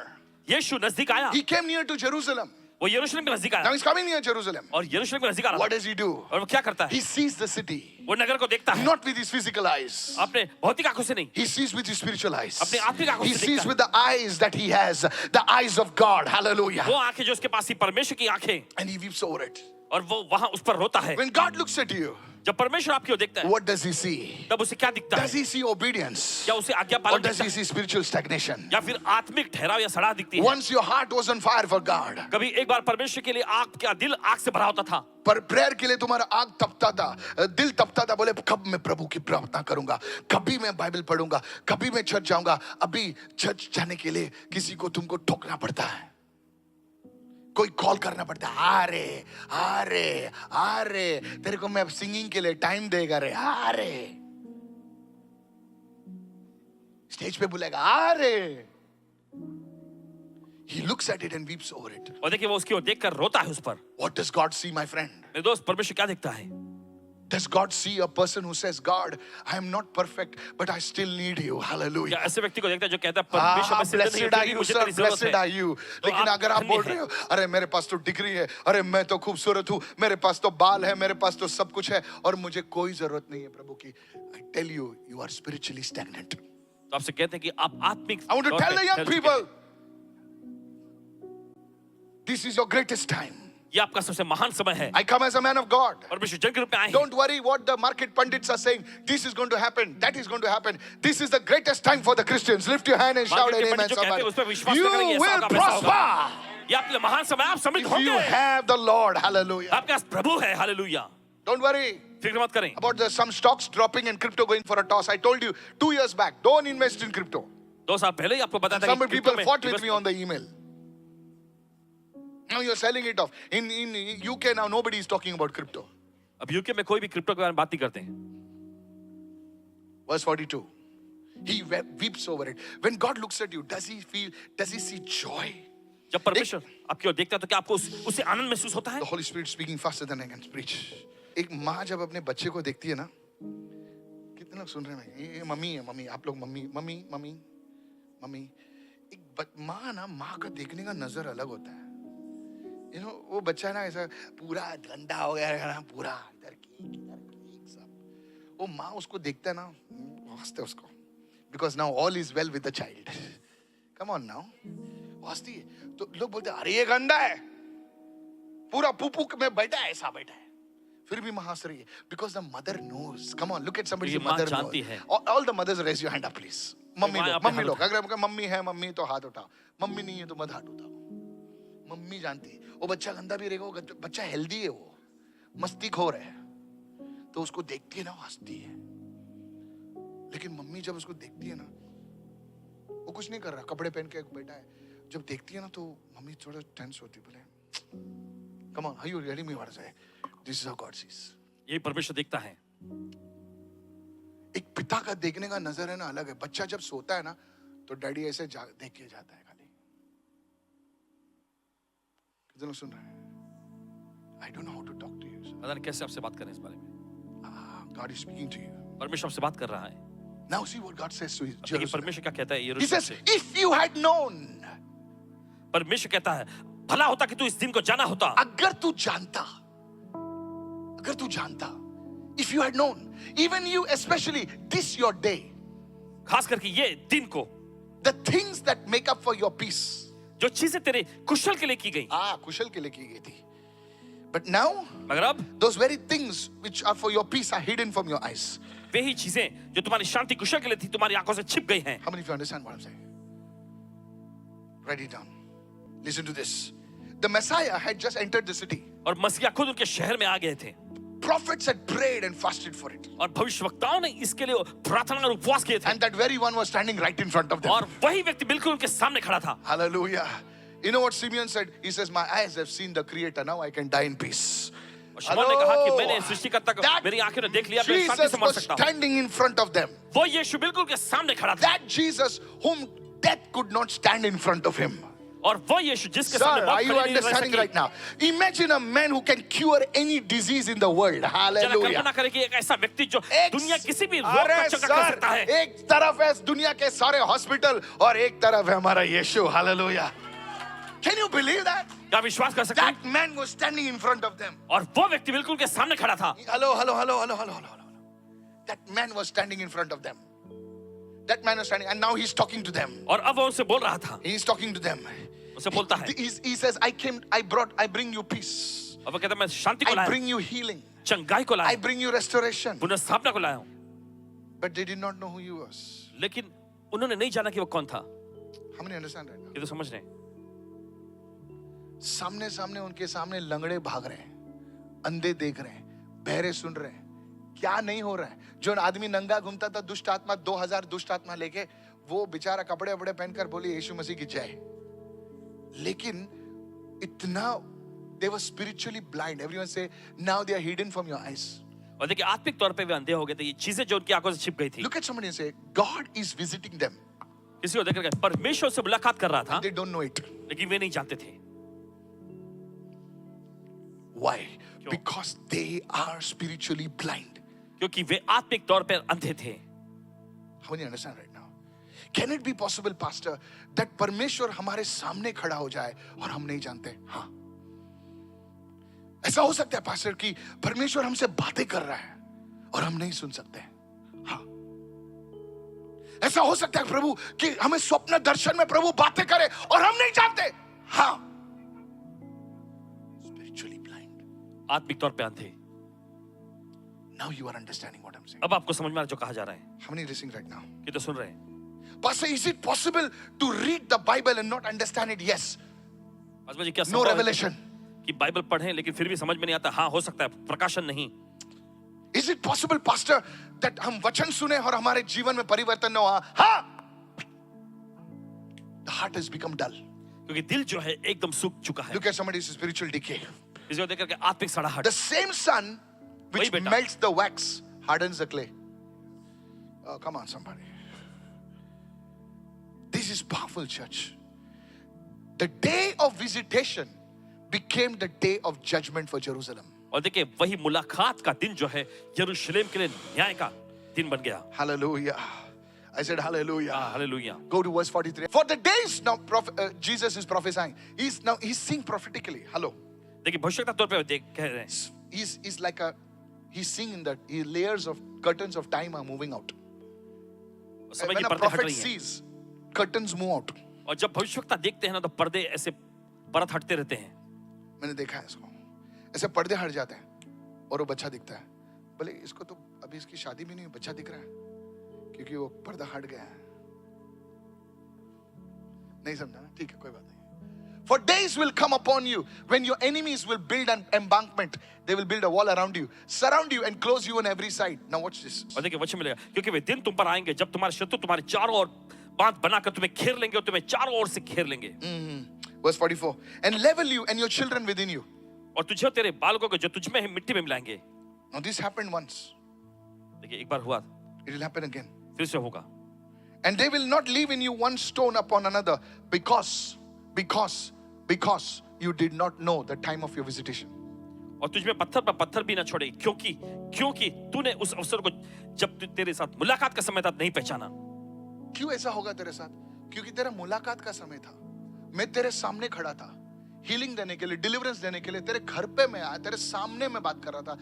यीशु नजदीक आया। He came near to Jerusalem. वो यरूशलेम के नजदीक Now आया he's coming near Jerusalem. और यरूशलेम के नजदीक आ रहा What था। does he do? और वो क्या करता है? He sees the city, वो नगर को देखता है, not with his physical eyes. अपने भौतिक आंखों से नहीं, He sees with his spiritual eyes. अपनी आत्मिक आंखों He से sees देखता with the eyes that he has, the eyes of God. Hallelujah. है। वो आंखें जो उसके पास थी, परमेश्वर की आंखें, And he weeps over it. और वो वहां उस पर रोता है। When God looks at you, जब परमेश्वर आपकी ओर देखता है, what does he see? तब उसे क्या दिखता Does है? he see obedience? क्या उसे आज्ञा Or पालन does दिखता he है, see spiritual stagnation? या फिर आत्मिक ठहराव या सड़ाहट दिखती है? Once your heart was on fire for God, कभी एक बार परमेश्वर के लिए आग, क्या दिल आग से भरा होता था? पर प्रेयर के लिए तुम्हारा आग तपता था, दिल तपता था। बोले कब मैं प्रभु की प्रार्थना करूंगा, कभी मैं बाइबल पढ़ूंगा, कभी मैं चर्च जाऊंगा। अभी चर्च जाने के लिए किसी को तुमको ठोकना पड़ता है, कोई कॉल करना पड़ता है। अरे तेरे को मैं सिंगिंग के लिए टाइम देगा रे। अरे स्टेज पे बुलाएगा। अरे he looks at it and weeps over it. और देखिए वो उसकी ओर देखकर रोता है उस पर। What does God see, my friend? मेरे दोस्त, परमेश्वर क्या देखता है? Does God see a person who says, God, I am not perfect, but I still need you? Hallelujah. क्या ऐसे व्यक्ति को देखता है जो कहता है परमेश्वर मैं सिद्ध नहीं हूं, Blessed are फिर भी you, मुझे sir. तेरी जरूरत Blessed है। are you. तो लेकिन आप अगर आप धन्य बोल हैं। रहे हो, अरे मेरे पास तो डिग्री है, अरे मैं तो खूबसूरत हूँ, मेरे पास तो बाल है, मेरे पास तो सब कुछ है, और मुझे कोई जरूरत नहीं है प्रभु की। I tell you, you are spiritually stagnant. तो आपसे कहते हैं कि आप आत्मिक I want to तौर tell पे the young फैल चुके people, हैं। this is your greatest time. ये आपका सबसे महान समय है। I come as a man of God. परमेश्वर जन के रूप में आए हैं। Don't worry what the market pundits are saying. This is going to happen. That is going to happen. This is the greatest time for the Christians. Lift your hand and shout an amen. Somebody. You will prosper. ये आपके लिए महान समय, आप समृद्ध If you होंगे। have the Lord, hallelujah. आपके पास प्रभु है, हालेलुया। Don't worry फिक्र मत करें। about some stocks dropping and crypto going for a toss. I told you 2 years back, don't invest in crypto. 2 साल पहले ही आपको बताया था Some कि people crypto में fought with invest me on the email. Now you're selling it off. In UK now nobody is talking about crypto. अब UK में कोई भी क्रिप्टो के बारे में बात नहीं करते हैं। Verse 42. He weeps over it. When God looks at you, does he see joy? जब परमेश्वर आपकी ओर देखता है तो क्या आपको उससे आनंद महसूस होता है? The Holy Spirit speaking faster than I can preach. एक माँ जब अपने बच्चे को देखती है ना, कितने लोग सुन रहे हैं? ये मम्मी है, मम्मी, आप लोग मम्मी। एक माँ ना, माँ का देखने का नजर अलग होता है। You know, वो बच्चा ना ऐसा पूरा गंदा हो गया है ना, पूरा इधर की सब। वो माँ उसको देखता है ना, हंसते उसको, because now all is well with the child. Come on now, हंसती है। तो लोग बोलते हैं अरे ये गंदा है, पूरा पुपू में बैठा है, ऐसा बैठा है, फिर भी माँ हंस रही है, because the mother knows. Come on, look at somebody. ये माँ जानती है। All the mothers raise your hand up please. Mummy लोग अगर मम्मी है, मम्मी तो हाथ उठाओ, मम्मी नहीं है तो मत हाथ उठाओ। मम्मी जानती है वो बच्चा गंदा भी रहेगा, वो बच्चा हेल्दी है, वो मस्ती खोर है, तो उसको देखती है ना, वो हंसती है। लेकिन मम्मी जब उसको देखती है ना, वो कुछ नहीं कर रहा, कपड़े पहन के बैठा है, जब देखती है ना तो मम्मी थोड़ा टेंस होती है, बोले come on, are you really me what I, this is how God sees. ये परमेश्वर देखता है। एक पिता का देखने का नजर है ना अलग है। बच्चा जब सोता है ना तो डैडी ऐसे देख के जाता है, खाली कितने लोग सुन रहे हैं? I don't know how to talk to you. पता नहीं कैसे आपसे बात करें इस बारे में। God is speaking to you. परमेश्वर आपसे बात कर रहा है। Now see what God says to his देखिए Jerusalem. परमेश्वर क्या कहता है He यरूशलेम says, से। if you had known, परमेश्वर कहता है भला होता कि तू इस दिन को जाना होता। अगर तू जानता, if you had known, even you especially this your day, खास करके ये दिन को, the things that make up for your peace, जो चीजें तेरे कुशल के लिए की गई, कुशल के लिए की गई थी, but now मगर अब those very things which are for your peace are hidden from your eyes. वही चीजें जो तुम्हारी शांति कुशल के लिए थी तुम्हारी आंखों से छिप गई हैं। How many of you understand what I'm saying? Write it down. Listen to this. The Messiah had just entered the city. और मसीहा खुद उनके शहर में आ गए थे। Prophets had prayed and fasted for it. और भविष्यवक्ताओं ने इसके लिए प्रार्थना और उपवास किए थे। And that very one was standing right in front of them. और वही व्यक्ति बिल्कुल उनके सामने खड़ा था। Hallelujah. You know what Simeon said? He says, my eyes have seen the Creator. Now I can die in peace. शमौन ने कहा कि मैंने सृष्टिकर्ता को मेरी आंखों ने देख लिया, मैं शांति Jesus से मर was सकता हूँ। standing in front of them. वो यीशु बिल्कुल के सामने खड़ा था। That Jesus whom death could not stand in front of him. और वो यीशु जिसके Sir, सामने are मौत you खड़ी नहीं रह understanding सकी। right now? Imagine a man who can cure any disease in the world. जरा Hallelujah. कल्पना करें कि एक ऐसा व्यक्ति जो दुनिया किसी भी रोग अरे का चंगा कर सर, सकता है। एक तरफ है दुनिया के सारे हॉस्पिटल और एक तरफ है हमारा यीशु। Hallelujah. Can you believe that? क्या विश्वास कर सकते हैं? That man was standing in front of them. और वो व्यक्ति बिल्कुल के सामने खड़ा था। Hello. That man was standing in front of them. That man was standing, and now he's talking to them. और अब वो उनसे बोल रहा था। He's talking to them. उनसे बोलता है। He says, I bring you peace. और वो कहता है मैं शांति को I लाया bring you healing. चंगाई को I लाया bring you restoration. पुनर्स्थापना को लाया हूँ। But they did not know who he was. लेकिन उन्होंने नहीं जाना कि वो कौन था। How many understand right now? ये तो समझ रहे हैं। सामने उनके सामने लंगड़े भाग रहे हैं, अंधे देख रहे हैं, बहरे सुन रहे हैं, क्या नहीं हो रहा है। जो आदमी नंगा घूमता था दुष्ट आत्मा 2000 दुष्ट आत्मा लेके, वो बेचारा कपड़े वपड़े पहनकर बोले यीशु मसीह की जय। लेकिन इतना they were spiritually blind. Everyone say now they are hidden from your eyes. और देखिए आत्मिक तौर पे वे अंधे हो गए थे। ये चीजें जो उनकी आंखों से छिप गई थी। Look at somebody and say God is visiting them. किसी को देखकर परमेश्वर से मुलाकात कर रहा था। They don't know it. लेकिन वे नहीं जानते थे। Why? Because they are spiritually blind. क्योंकि वे आत्मिक तौर पर अंधे थे। How many understand right now? Can it be possible, Pastor, that परमेश्वर हमारे सामने खड़ा हो जाए और हम नहीं जानते? हाँ, ऐसा हो सकता है पास्टर कि परमेश्वर हमसे बातें कर रहा है और हम नहीं सुन सकते। हाँ, ऐसा हो सकता है प्रभु कि हमें स्वप्न दर्शन में प्रभु बातें करे और हम नहीं जानते। हाँ, आत्मिक तौर पे अंधे। Now you are understanding what I'm saying. अब आपको समझ में आ रहा है जो कहा जा रहा है। How many listening right now? कि तो सुन रहे हैं? Pastor, is it possible to read the Bible and not understand it? Yes. Paswan ji क्या No संभव है revelation. कि बाइबल पढ़ें लेकिन फिर भी समझ में नहीं आता? हाँ, हो सकता है, प्रकाशन नहीं। Is it possible, Pastor, that हम वचन सुने और हमारे जीवन में परिवर्तन न हुआ? हाँ. The heart has become dull. क्योंकि दिल जो है एकदम सूख चुका है। Look at somebody's spiritual decay. इसे देख करके आत्मिक सड़ाहट। The same sun which वही बेटा। melts the wax hardens the clay. Oh, come on, somebody. This is powerful, church. The day of visitation became the day of judgment for Jerusalem. और देखिए वही मुलाकात का दिन जो है यरूशलेम के लिए न्याय का दिन बन गया। Hallelujah. I said hallelujah. Hallelujah. Go to verse 43. For the days now Jesus is prophesying. He's seeing prophetically. Hello. देखिए भविष्यता तौर पे देख कह रहे हैं। He's like he's seeing in that layers of curtains of time are moving out. समय When की a परतें हट prophet रही हैं। sees, curtains move out. और जब भविष्यता देखते हैं ना तो पर्दे ऐसे परत हटते रहते हैं। मैंने देखा है इसको, ऐसे पर्दे हट जाते हैं और वो बच्चा दिखता है। भले इसको तो अभी इसकी शादी भी नहीं हुई, बच्चा दिख रहा है क्योंकि वो पर्दा हट गया है। नहीं समझा ना? ठीक है, कोई बात नहीं। For days will come upon you when your enemies will build an embankment. They will build a wall around you, surround you and close you on every side. Now watch this. और देखिए वचन मिलेगा क्योंकि वे दिन तुम पर आएंगे जब तुम्हारे शत्रु तुम्हारे चारों ओर बांध बनाकर तुम्हें घेर लेंगे और तुम्हें चारों ओर से घेर लेंगे। Verse 44. And level you and your children within you. और तुझे और तेरे बालकों को जो तुझ में है मिट्टी में मिलाएंगे। Now this happened once. देखिए एक बार हुआ, It will happen again. फिर से होगा। And they will not leave in you one stone upon another because you did not know the time of your visitation. और तुझ में पत्थर पर पत्थर भी ना छोड़े क्योंकि तूने उस अवसर को जब तेरे साथ मुलाकात का समय था नहीं पहचाना। क्यों ऐसा होगा तेरे साथ? क्योंकि तेरा मुलाकात का समय था, मैं तेरे सामने खड़ा था, हीलिंग देने के लिए, डिलीवरेंस देने के लिए तेरे घर पे मैं आया, तेरे सामने मैं बात कर रहा था,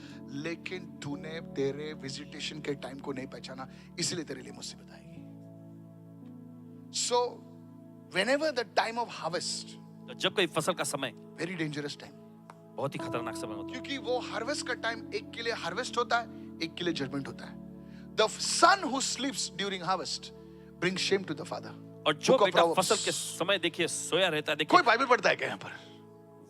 लेकिन तूने तेरे विजिटेशन के टाइम को नहीं पहचाना, इसलिए तेरे लिए मुसीबत आएगी। So whenever the time of harvest, जब कोई फसल का समय, very dangerous time, बहुत ही खतरनाक समय होता है। क्योंकि वो हार्वेस्ट का टाइम एक के लिए हार्वेस्ट होता है, एक के लिए जजमेंट होता है। The son who sleeps during harvest brings shame to the father. और जो Book of बेटा Proverbs. फसल के समय देखिए सोया रहता है, कोई देखिए बाइबल पढ़ता है क्या यहाँ पर?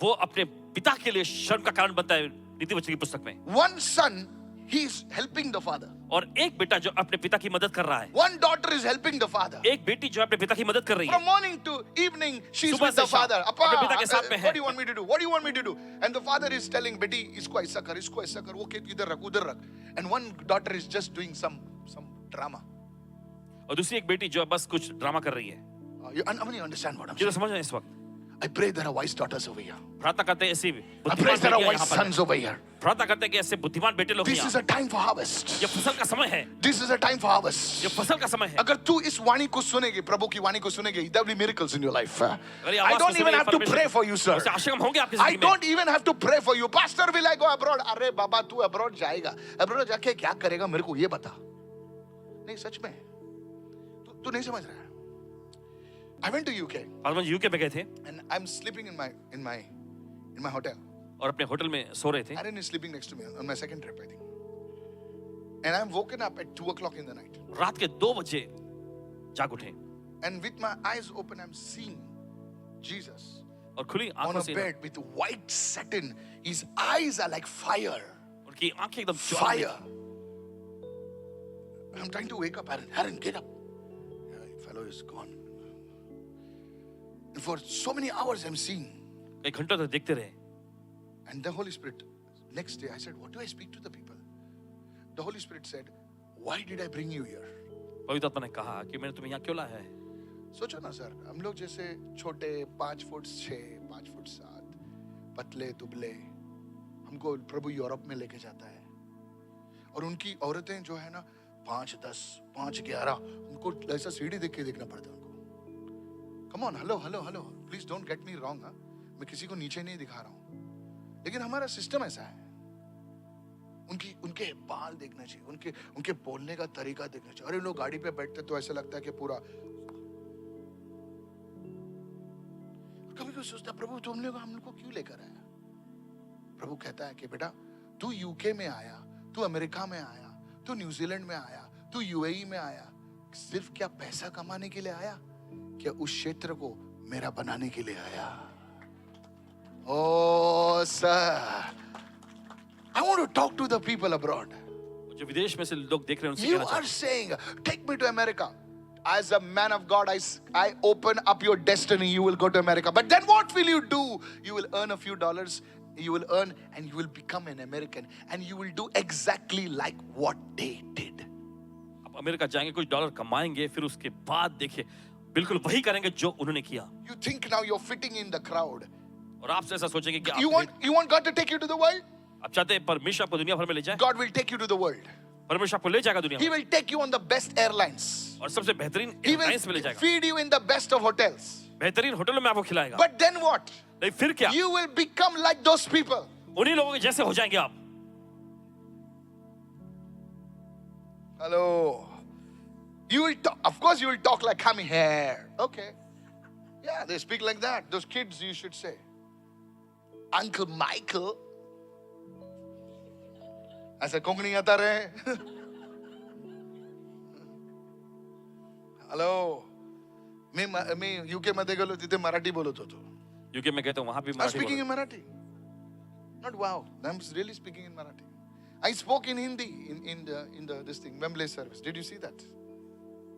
वो अपने पिता के लिए शर्म का कारण बनता है नीति वचन की पुस्तक में। One son, he is helping the father. और एक बेटा जो अपने पिता की मदद कर रहा है, One daughter is helping the father. एक बेटी जो अपने पिता की मदद कर रही From है, morning to evening, she's सुबह with the से शाम father. अपने पिता के साथ में है। What do you want me to do? What do you want me to do? And the father is telling, बेटी इसको ऐसा कर, इसको ऐसा कर, वो इधर रख, उधर रख. And one daughter is just doing some drama. और दूसरी एक बेटी जो है बस कुछ ड्रामा कर रही है। You understand what I'm ये तो saying? समझ रहे हैं इस वक्त? I pray there are wise daughters over here. प्रार्थना करते हैं ऐसी I pray बुद्धिमान there are बेटियां wise यहाँ पर sons हैं। over here. प्रार्थना करते हैं कि ऐसे बुद्धिमान बेटे लोग This यहाँ। is a time for harvest. ये फसल का समय है, This is a time for harvest. ये फसल का समय है। अगर तू इस वाणी को सुनेगी, प्रभु की वाणी को सुनेगी, there will be miracles in your life. अगर ये I आवाज don't को even सुनेंगे have to परमेश्वर pray की, for you, sir. उससे आशीर्वाद होंगे आपकी I जिंदगी में। don't even have to pray for you. Pastor, will I go abroad? अरे बाबा तू abroad जाएगा, abroad जाके क्या करेगा मेरे को ये बता। नहीं सच में, तू नहीं समझ रहा है। I went to UK Paswan ji UK में गए थे and I'm sleeping in my hotel. और अपने होटल में सो रहे थे। Aaron is sleeping next to me on my second trip, I think. And I'm woken up at 2 o'clock in the night. रात के 2 बजे जाग उठे And with my eyes open, I'm seeing Jesus और खुली on आंखों a से bed with white satin. His eyes are like fire. उनकी आंखें एकदम Fire. I'm trying to wake up Aaron. Aaron, get up. Yeah, fellow is gone. And for so many hours I'm seeing. कई घंटों तक देखते रहे। And the Holy Spirit, next day I said, what do I speak to the people? The Holy Spirit said, why did I bring you here? पवित्र आत्मा ने कहा कि मैंने तुम्हें यहाँ क्यों लाया है? सोचो ना सर, हम लोग जैसे छोटे 5 फुट 6, 5 फुट 7, पतले दुबले, हमको प्रभु यूरोप में लेके जाता है और उनकी औरतें जो है ना 5'10", 5'11", उनको ऐसा सीढ़ी देख के देखना पड़ता है उनको। Come on, hello, please don't get me wrong. मैं किसी को नीचे नहीं दिखा रहा हूँ, लेकिन हमारा सिस्टम ऐसा है। उनके बाल देखना चाहिए, उनके बोलने का तरीका देखना चाहिए। अरे लोग गाड़ी पे बैठते तो ऐसा लगता है कि पूरा, कभी कोई सोचता प्रभु तुमने हम लोग को क्यों लेकर आया? प्रभु कहता है कि बेटा तू यूके में आया, तू अमेरिका में आया, तू न्यूजीलैंड में आया, तू यूएई में आया, सिर्फ क्या पैसा कमाने के लिए आया? क्या उस क्षेत्र को मेरा बनाने के लिए आया? Oh sir, I want to talk to the people abroad. जो विदेश में से लोग देख रहे हैं उनसे You कहना are चाहता saying, take me to America. As a man of God, I open up your destiny. You will go to America. But then what will you do? You will earn a few dollars. You will earn and you will become an American. And you will do exactly like what they did. आप America जाएंगे, कुछ dollar कमाएंगे, फिर उसके बाद देखिए बिल्कुल वही करेंगे जो उन्होंने किया। You think now you're fitting in the crowd. और आपसे ऐसा सोचेंगे कि You want God to take you to the world? आप चाहते हैं परमेश्वर आपको दुनिया भर में ले जाए? God will take you to the world. परमेश्वर आपको ले जाएगा दुनिया He में will take you on the best airlines. और सबसे बेहतरीन He will एयरलाइंस में ले जाएगा, feed you in the best of hotels. बेहतरीन होटलों में आपको खिलाएगा। But then what? नहीं फिर क्या? You will become like those people. उन्हीं लोगों के जैसे हो जाएंगे आप। Hello. You will talk, of course you will talk like come here. Okay. Yeah, they speak like that. Those kids you should say. Uncle Michael. ऐसा कोंकणी आता रहे. Hello. मी यूके मध्ये गेलो तिथे मराठी बोलत होतो. यूके में गए तो वहां भी I'm मराठी speaking बोलो। in Marathi. Not wow. I'm really speaking in Marathi. I spoke in Hindi in the this thing Wembley service. Did you see that?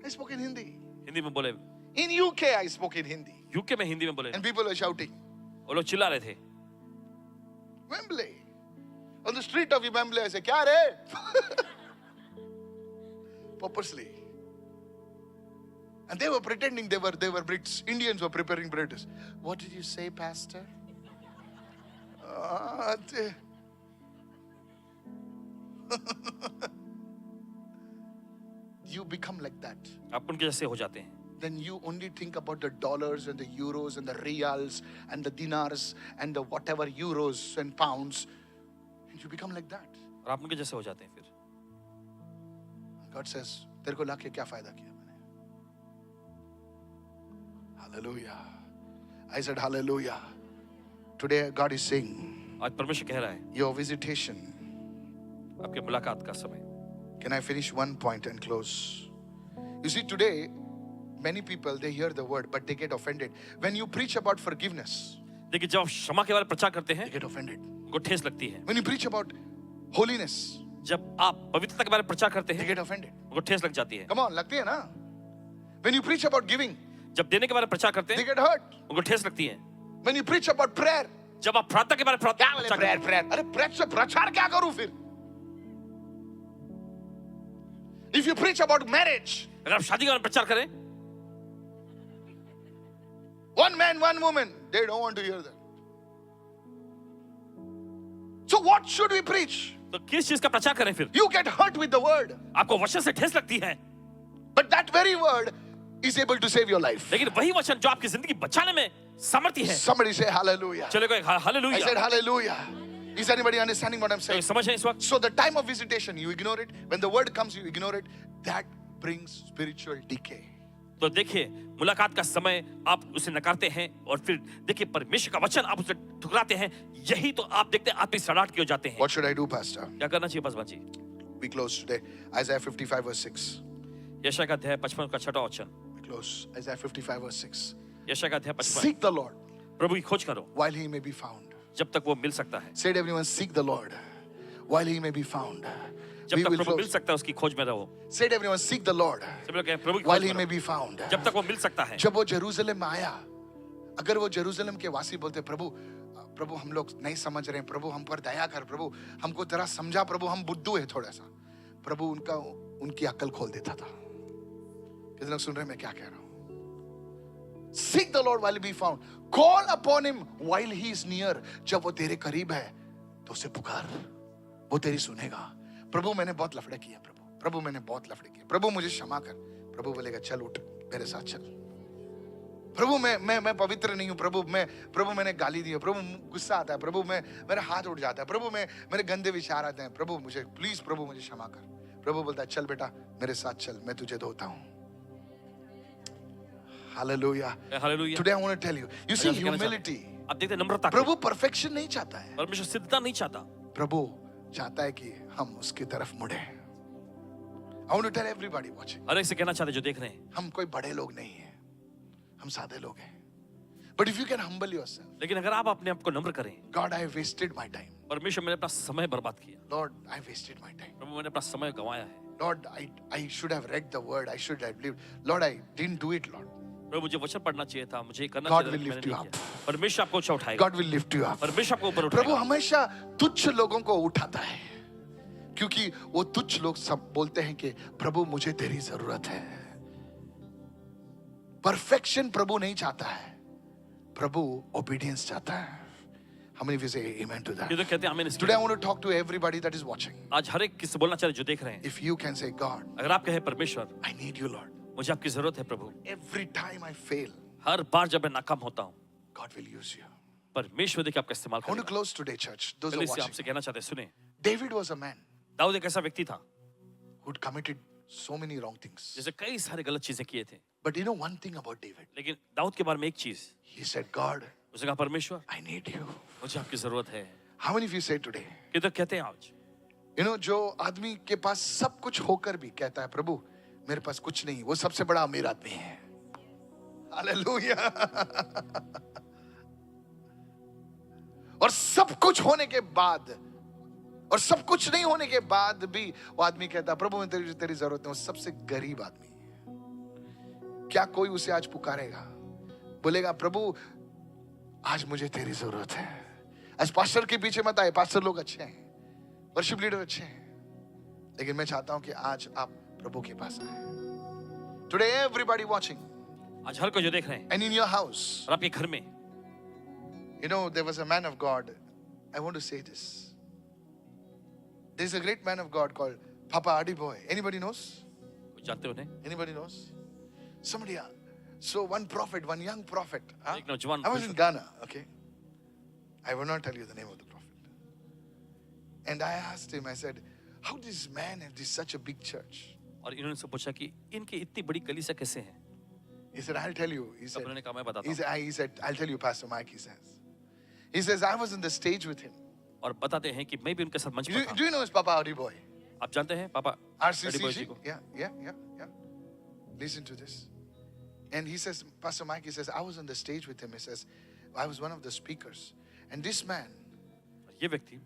I spoke in Hindi. Hindi में बोले। In UK I spoke in Hindi. UK में हिंदी में बोले। And people were shouting. वो लोग चिल्ला रहे थे। Wembley. On the street of Wembley I said, "Kya re?" Purposely. And they were pretending they were Brits. Indians were preparing bread. What did you say, Pastor? You become like that. आप उनके जैसे हो जाते हैं। Then you only think about the dollars and the euros and the reals and the dinars and the whatever euros and pounds. And you become like that. और आप उनके जैसे हो जाते हैं फिर। God says, तेरे को लाके क्या फायदा किया मैंने? Hallelujah. I said hallelujah. Today God is saying, आज परमेश्वर कह रहा है, your visitation. आपके मुलाकात का समय। Can I finish one point and close? You see, today, many people, they hear the word, but they get offended. When you preach about forgiveness, देखिए जब आप क्षमा के बारे में प्रचार करते they हैं, get offended. उनको ठेस लगती है। When you preach about holiness, जब आप पवित्रता के बारे में प्रचार करते they हैं, get offended. उनको ठेस लग जाती है। Come on, लगती है ना? When you preach about giving, जब देने के बारे में प्रचार करते they हैं, get hurt. उनको ठेस लगती है। When you preach about prayer, जब आप प्रार्थना के बारे में क्या बोले प्रचार prayer, prayer? अरे prayer से प्रचार क्या करूं फिर? If you preach about marriage, अगर आप शादी के बारे में प्रचार करें, one man, one woman, they don't want to hear that. So what should we preach? तो किस चीज का प्रचार करें फिर? You get hurt with the word, आपको वचन से ठेस लगती है, but that very word is able to save your life. लेकिन वही वचन जो आपकी जिंदगी बचाने में समर्थी है। Somebody say hallelujah. चलो कोई I said hallelujah. hallelujah. Is anybody understanding what I'm saying? समझ रहे हैं इस वक्त? So the time of visitation, you ignore it. When the word comes, you ignore it. That brings spiritual decay. तो देखिए मुलाकात का समय आप उसे नकारते हैं और फिर देखिए परमेश्वर का वचन आप उसे ठुकराते हैं, यही तो आप देखते हैं आत्मिक सड़ाहट की हो जाते हैं। What should I do, Pastor? क्या करना चाहिए Paswan ji? We close today. Isaiah 55 verse 6. यशायाह का अध्याय 55 का 6वां वचन। We close. Isaiah 55 verse 6. यशायाह का अध्याय 55। Seek the Lord प्रभु की खोज करो while he may be found. जब तक वो मिल सकता है। Said everyone, seek the Lord while he may be found. जब We तक will प्रभु मिल close. सकता है उसकी खोज में रहो। Said everyone, seek the Lord सब लोग कहें प्रभु की while खोज he may करो be found. जब तक वो मिल सकता है। जब वो जेरूसलम में आया, अगर वो जेरूसलम के वासी बोलते, प्रभु प्रभु हम लोग नहीं समझ रहे हैं, प्रभु हम पर दया कर, प्रभु हमको जरा समझा, प्रभु हम बुद्धू है थोड़ा सा, प्रभु उनकी अक्ल खोल देता था। कितने लोग सुन रहे हैं मैं क्या कह रहा हूं? Seek the Lord while he be found. Call upon him while he is near. जब वो तेरे करीब है तो उसे पुकार, वो तेरी सुनेगा। प्रभु मैंने बहुत लफड़े किए, प्रभु मैंने बहुत लफड़े किए, प्रभु मुझे क्षमा कर। प्रभु बोलेगा चल उठ मेरे साथ चल। प्रभु मैं पवित्र नहीं हूं, प्रभु मैंने गाली दी है, प्रभु गुस्सा आता है, प्रभु मेरा हाथ उठ जाता है, प्रभु मेरे गंदे विचार आते हैं, प्रभु मुझे प्लीज, प्रभु मुझे क्षमा कर। प्रभु बोलता है चल बेटा मेरे साथ चल, मैं तुझे धोता हूं। Hallelujah. Hallelujah. Today I want to tell you, you see, humility आप देखते हैं नम्रता को। प्रभु परफेक्शन नहीं चाहता है, परमेश्वर सिद्धता नहीं चाहता। प्रभु चाहता है कि हम उसकी तरफ मुड़े। I want to tell everybody watching, हर एक से कहना चाहते हैं जो देख रहे हैं, हम कोई बड़े लोग नहीं हैं, हम सादे लोग हैं। But if you can humble yourself, लेकिन अगर आप अपने आप को नम्र करें, God, I have wasted my time. परमेश्वर मैंने अपना समय बर्बाद किया, Lord, I wasted my time. प्रभु मैंने अपना समय गंवाया है, Lord, I should have read the word. I should have lived. Lord, I didn't do it, Lord. प्रभु मुझे वचन पढ़ना चाहिए था, मुझे ये करना God चाहिए था, will लेकिन lift मैंने you नहीं किया। परमेश्वर आपको ऊंचा उठाएगा, God will lift you up. परमेश्वर आपको ऊपर प्रभु उठाएगा। हमेशा तुच्छ लोगों को उठाता है, क्योंकि वो तुच्छ लोग सब बोलते हैं कि प्रभु मुझे तेरी जरूरत है। परफेक्शन प्रभु नहीं चाहता है, प्रभु ओबीडियंस चाहता है। How many of you say amen to that? ये तो कहते हैं आमीन इसके Today I लिए। want to talk to everybody that is watching. आज हर एक किससे बोलना चाह रहे जो देख रहे हैं, If you can say, God, अगर आप कहे परमेश्वर I need you, Lord. मुझे आपकी जरूरत है प्रभु, Every time I fail, हर बार जब मैं नाकाम होता हूँ, God will use you. परमेश्वर देखिए आपका इस्तेमाल I want to करेगा। close today, church. Those who are चलिए इससे watching. आपसे कहना चाहते हैं, सुने, David was a man Dawood एक ऐसा व्यक्ति था who'd committed so many wrong things. जिसे कई सारे गलत चीजें किए थे, But you know one thing about David? लेकिन दाऊद के बारे में एक चीज, He said, God, उसने कहा परमेश्वर I need you. मुझे आपकी जरूरत है। How many of you say today? कि तो कहते हैं आज, You know, जो आदमी के पास सब कुछ होकर भी कहता है प्रभु मेरे पास कुछ नहीं, वो सबसे बड़ा अमीर आदमी है। हालेलुया। और सब कुछ होने के बाद और सब कुछ नहीं होने के बाद भी वो आदमी कहता है प्रभु मैं तेरी जरूरत है। वो सबसे गरीब आदमी है। क्या कोई उसे आज पुकारेगा, बोलेगा प्रभु आज मुझे तेरी जरूरत है? आज पास्टर के पीछे मत आए, पास्टर लोग अच्छे हैं, वर्शिप लीडर अच्छे हैं, लेकिन मैं चाहता हूं कि आज आप प्रभु के पास आए। टुडे एवरीबॉडी वाचिंग आज हर कोई जो देख रहे हैं एंड इन योर हाउस, और आपके घर में, you know, there was a man of God. I want to say this. There is a great man of God called Papa Adiboy. Anybody knows? कोई जानते हो उन्हें? Anybody knows? Somebody. So one prophet, one young prophet. एक नौजवान I was in Ghana. Okay. I will not tell you the name of the prophet. And I asked him. I said, "How does this man have this such a big church?" और इन्होंने से पूछा कि इनकी इतनी बड़ी कलीसिया कैसे है? He said, "I'll tell you." He said, उन्होंने कहा मैं बताता हूँ। he said, "I'll tell you, Pastor Mike." He says, "I was on the stage with him." और बताते हैं कि मैं भी उनके साथ मंच पर था। Do you know his Papa Adiboy? आप जानते हैं पापा अडिबोय जी RCCG? को? Yeah. Listen to this. And he says, Pastor Mike, he says, I was on the stage with him. He says, I was one of the speakers. And this man, ये व्यक्ति,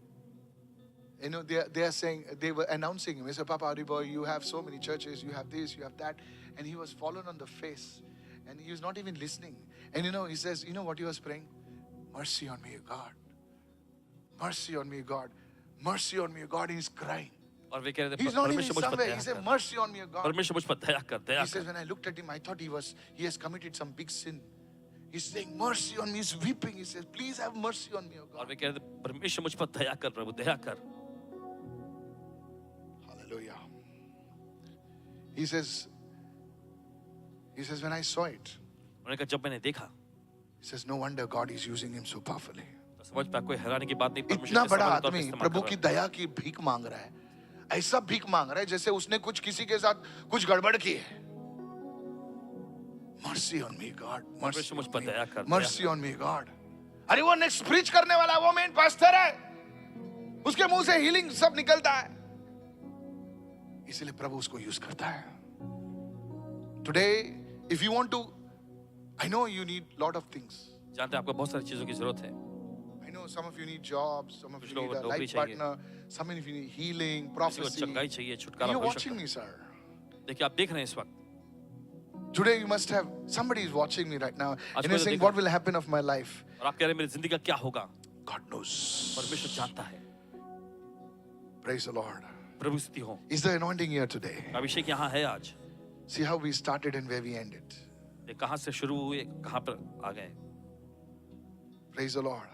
you know, they are saying, they were announcing him. He said, Papa Adiboy, you have so many churches, you have this, you have that. And he was fallen on the face. And he was not even listening. And you know, he says, you know what he was praying? Mercy on me, God. Mercy on me, God. Mercy on me, God. He's crying. और वे कह रहे थे He's not even परमेश्वर मुझ पर somewhere. Daya He said, कर, mercy on me, God. परमेश्वर मुझ पर दया कर, दया He says, कर। when I looked at him, I thought he has committed some big sin. He's saying, mercy on me. He's weeping. He says, please have mercy on me, O और God. वे कह रहे थे परमेश्वर मुझ पर दया कर प्रभु, दया कर। Hallelujah. He says, when I saw it, उन्होंने कहा जब मैंने देखा, he says, no wonder God is using him so powerfully. तो समझ पाया कोई हैरानी की बात नहीं, परमेश्वर इतना के बड़ा सामर्थ्य और आदमी इस्तेमाल प्रभु कर की रहा है। दया की भीख मांग रहा है, ऐसा भीख मांग रहा है जैसे उसने कुछ किसी के साथ कुछ गड़बड़ की है। Mercy on me, God. परमेश्वर मुझ पर दया कर, Mercy on me, God. अरे वो नेक्स्ट प्रीच करने वाला है, वो मेन पास्टर है, उसके मुंह से हीलिंग सब निकलता है, इसलिए प्रभु उसको यूज करता है। Today, if you want to, I know you need lot of things. जानते हैं आपको बहुत सारी चीजों की जरूरत है। I know some of you need jobs, some of कुछ you need लोगों a को नौकरी life चाहिए। partner, some of you need healing, किसी को prophecy. चंगाई चाहिए, छुटकारा You're हो watching सकता me, sir. है। देखिए आप देख रहे हैं इस वक्त, Today you must have, somebody is watching me right now आज and कोई you're तो saying, देख what रहा will happen of my life? और आप कह रहे हैं मेरी जिंदगी का क्या होगा? God knows. परमेश्वर जानता है। Praise the Lord. प्रभु स्तुति हो। Is the anointing here today? अभिषेक यहाँ है आज। See how we started and where we ended. ये कहाँ से शुरू हुए, कहाँ पर आ गए। Praise the Lord.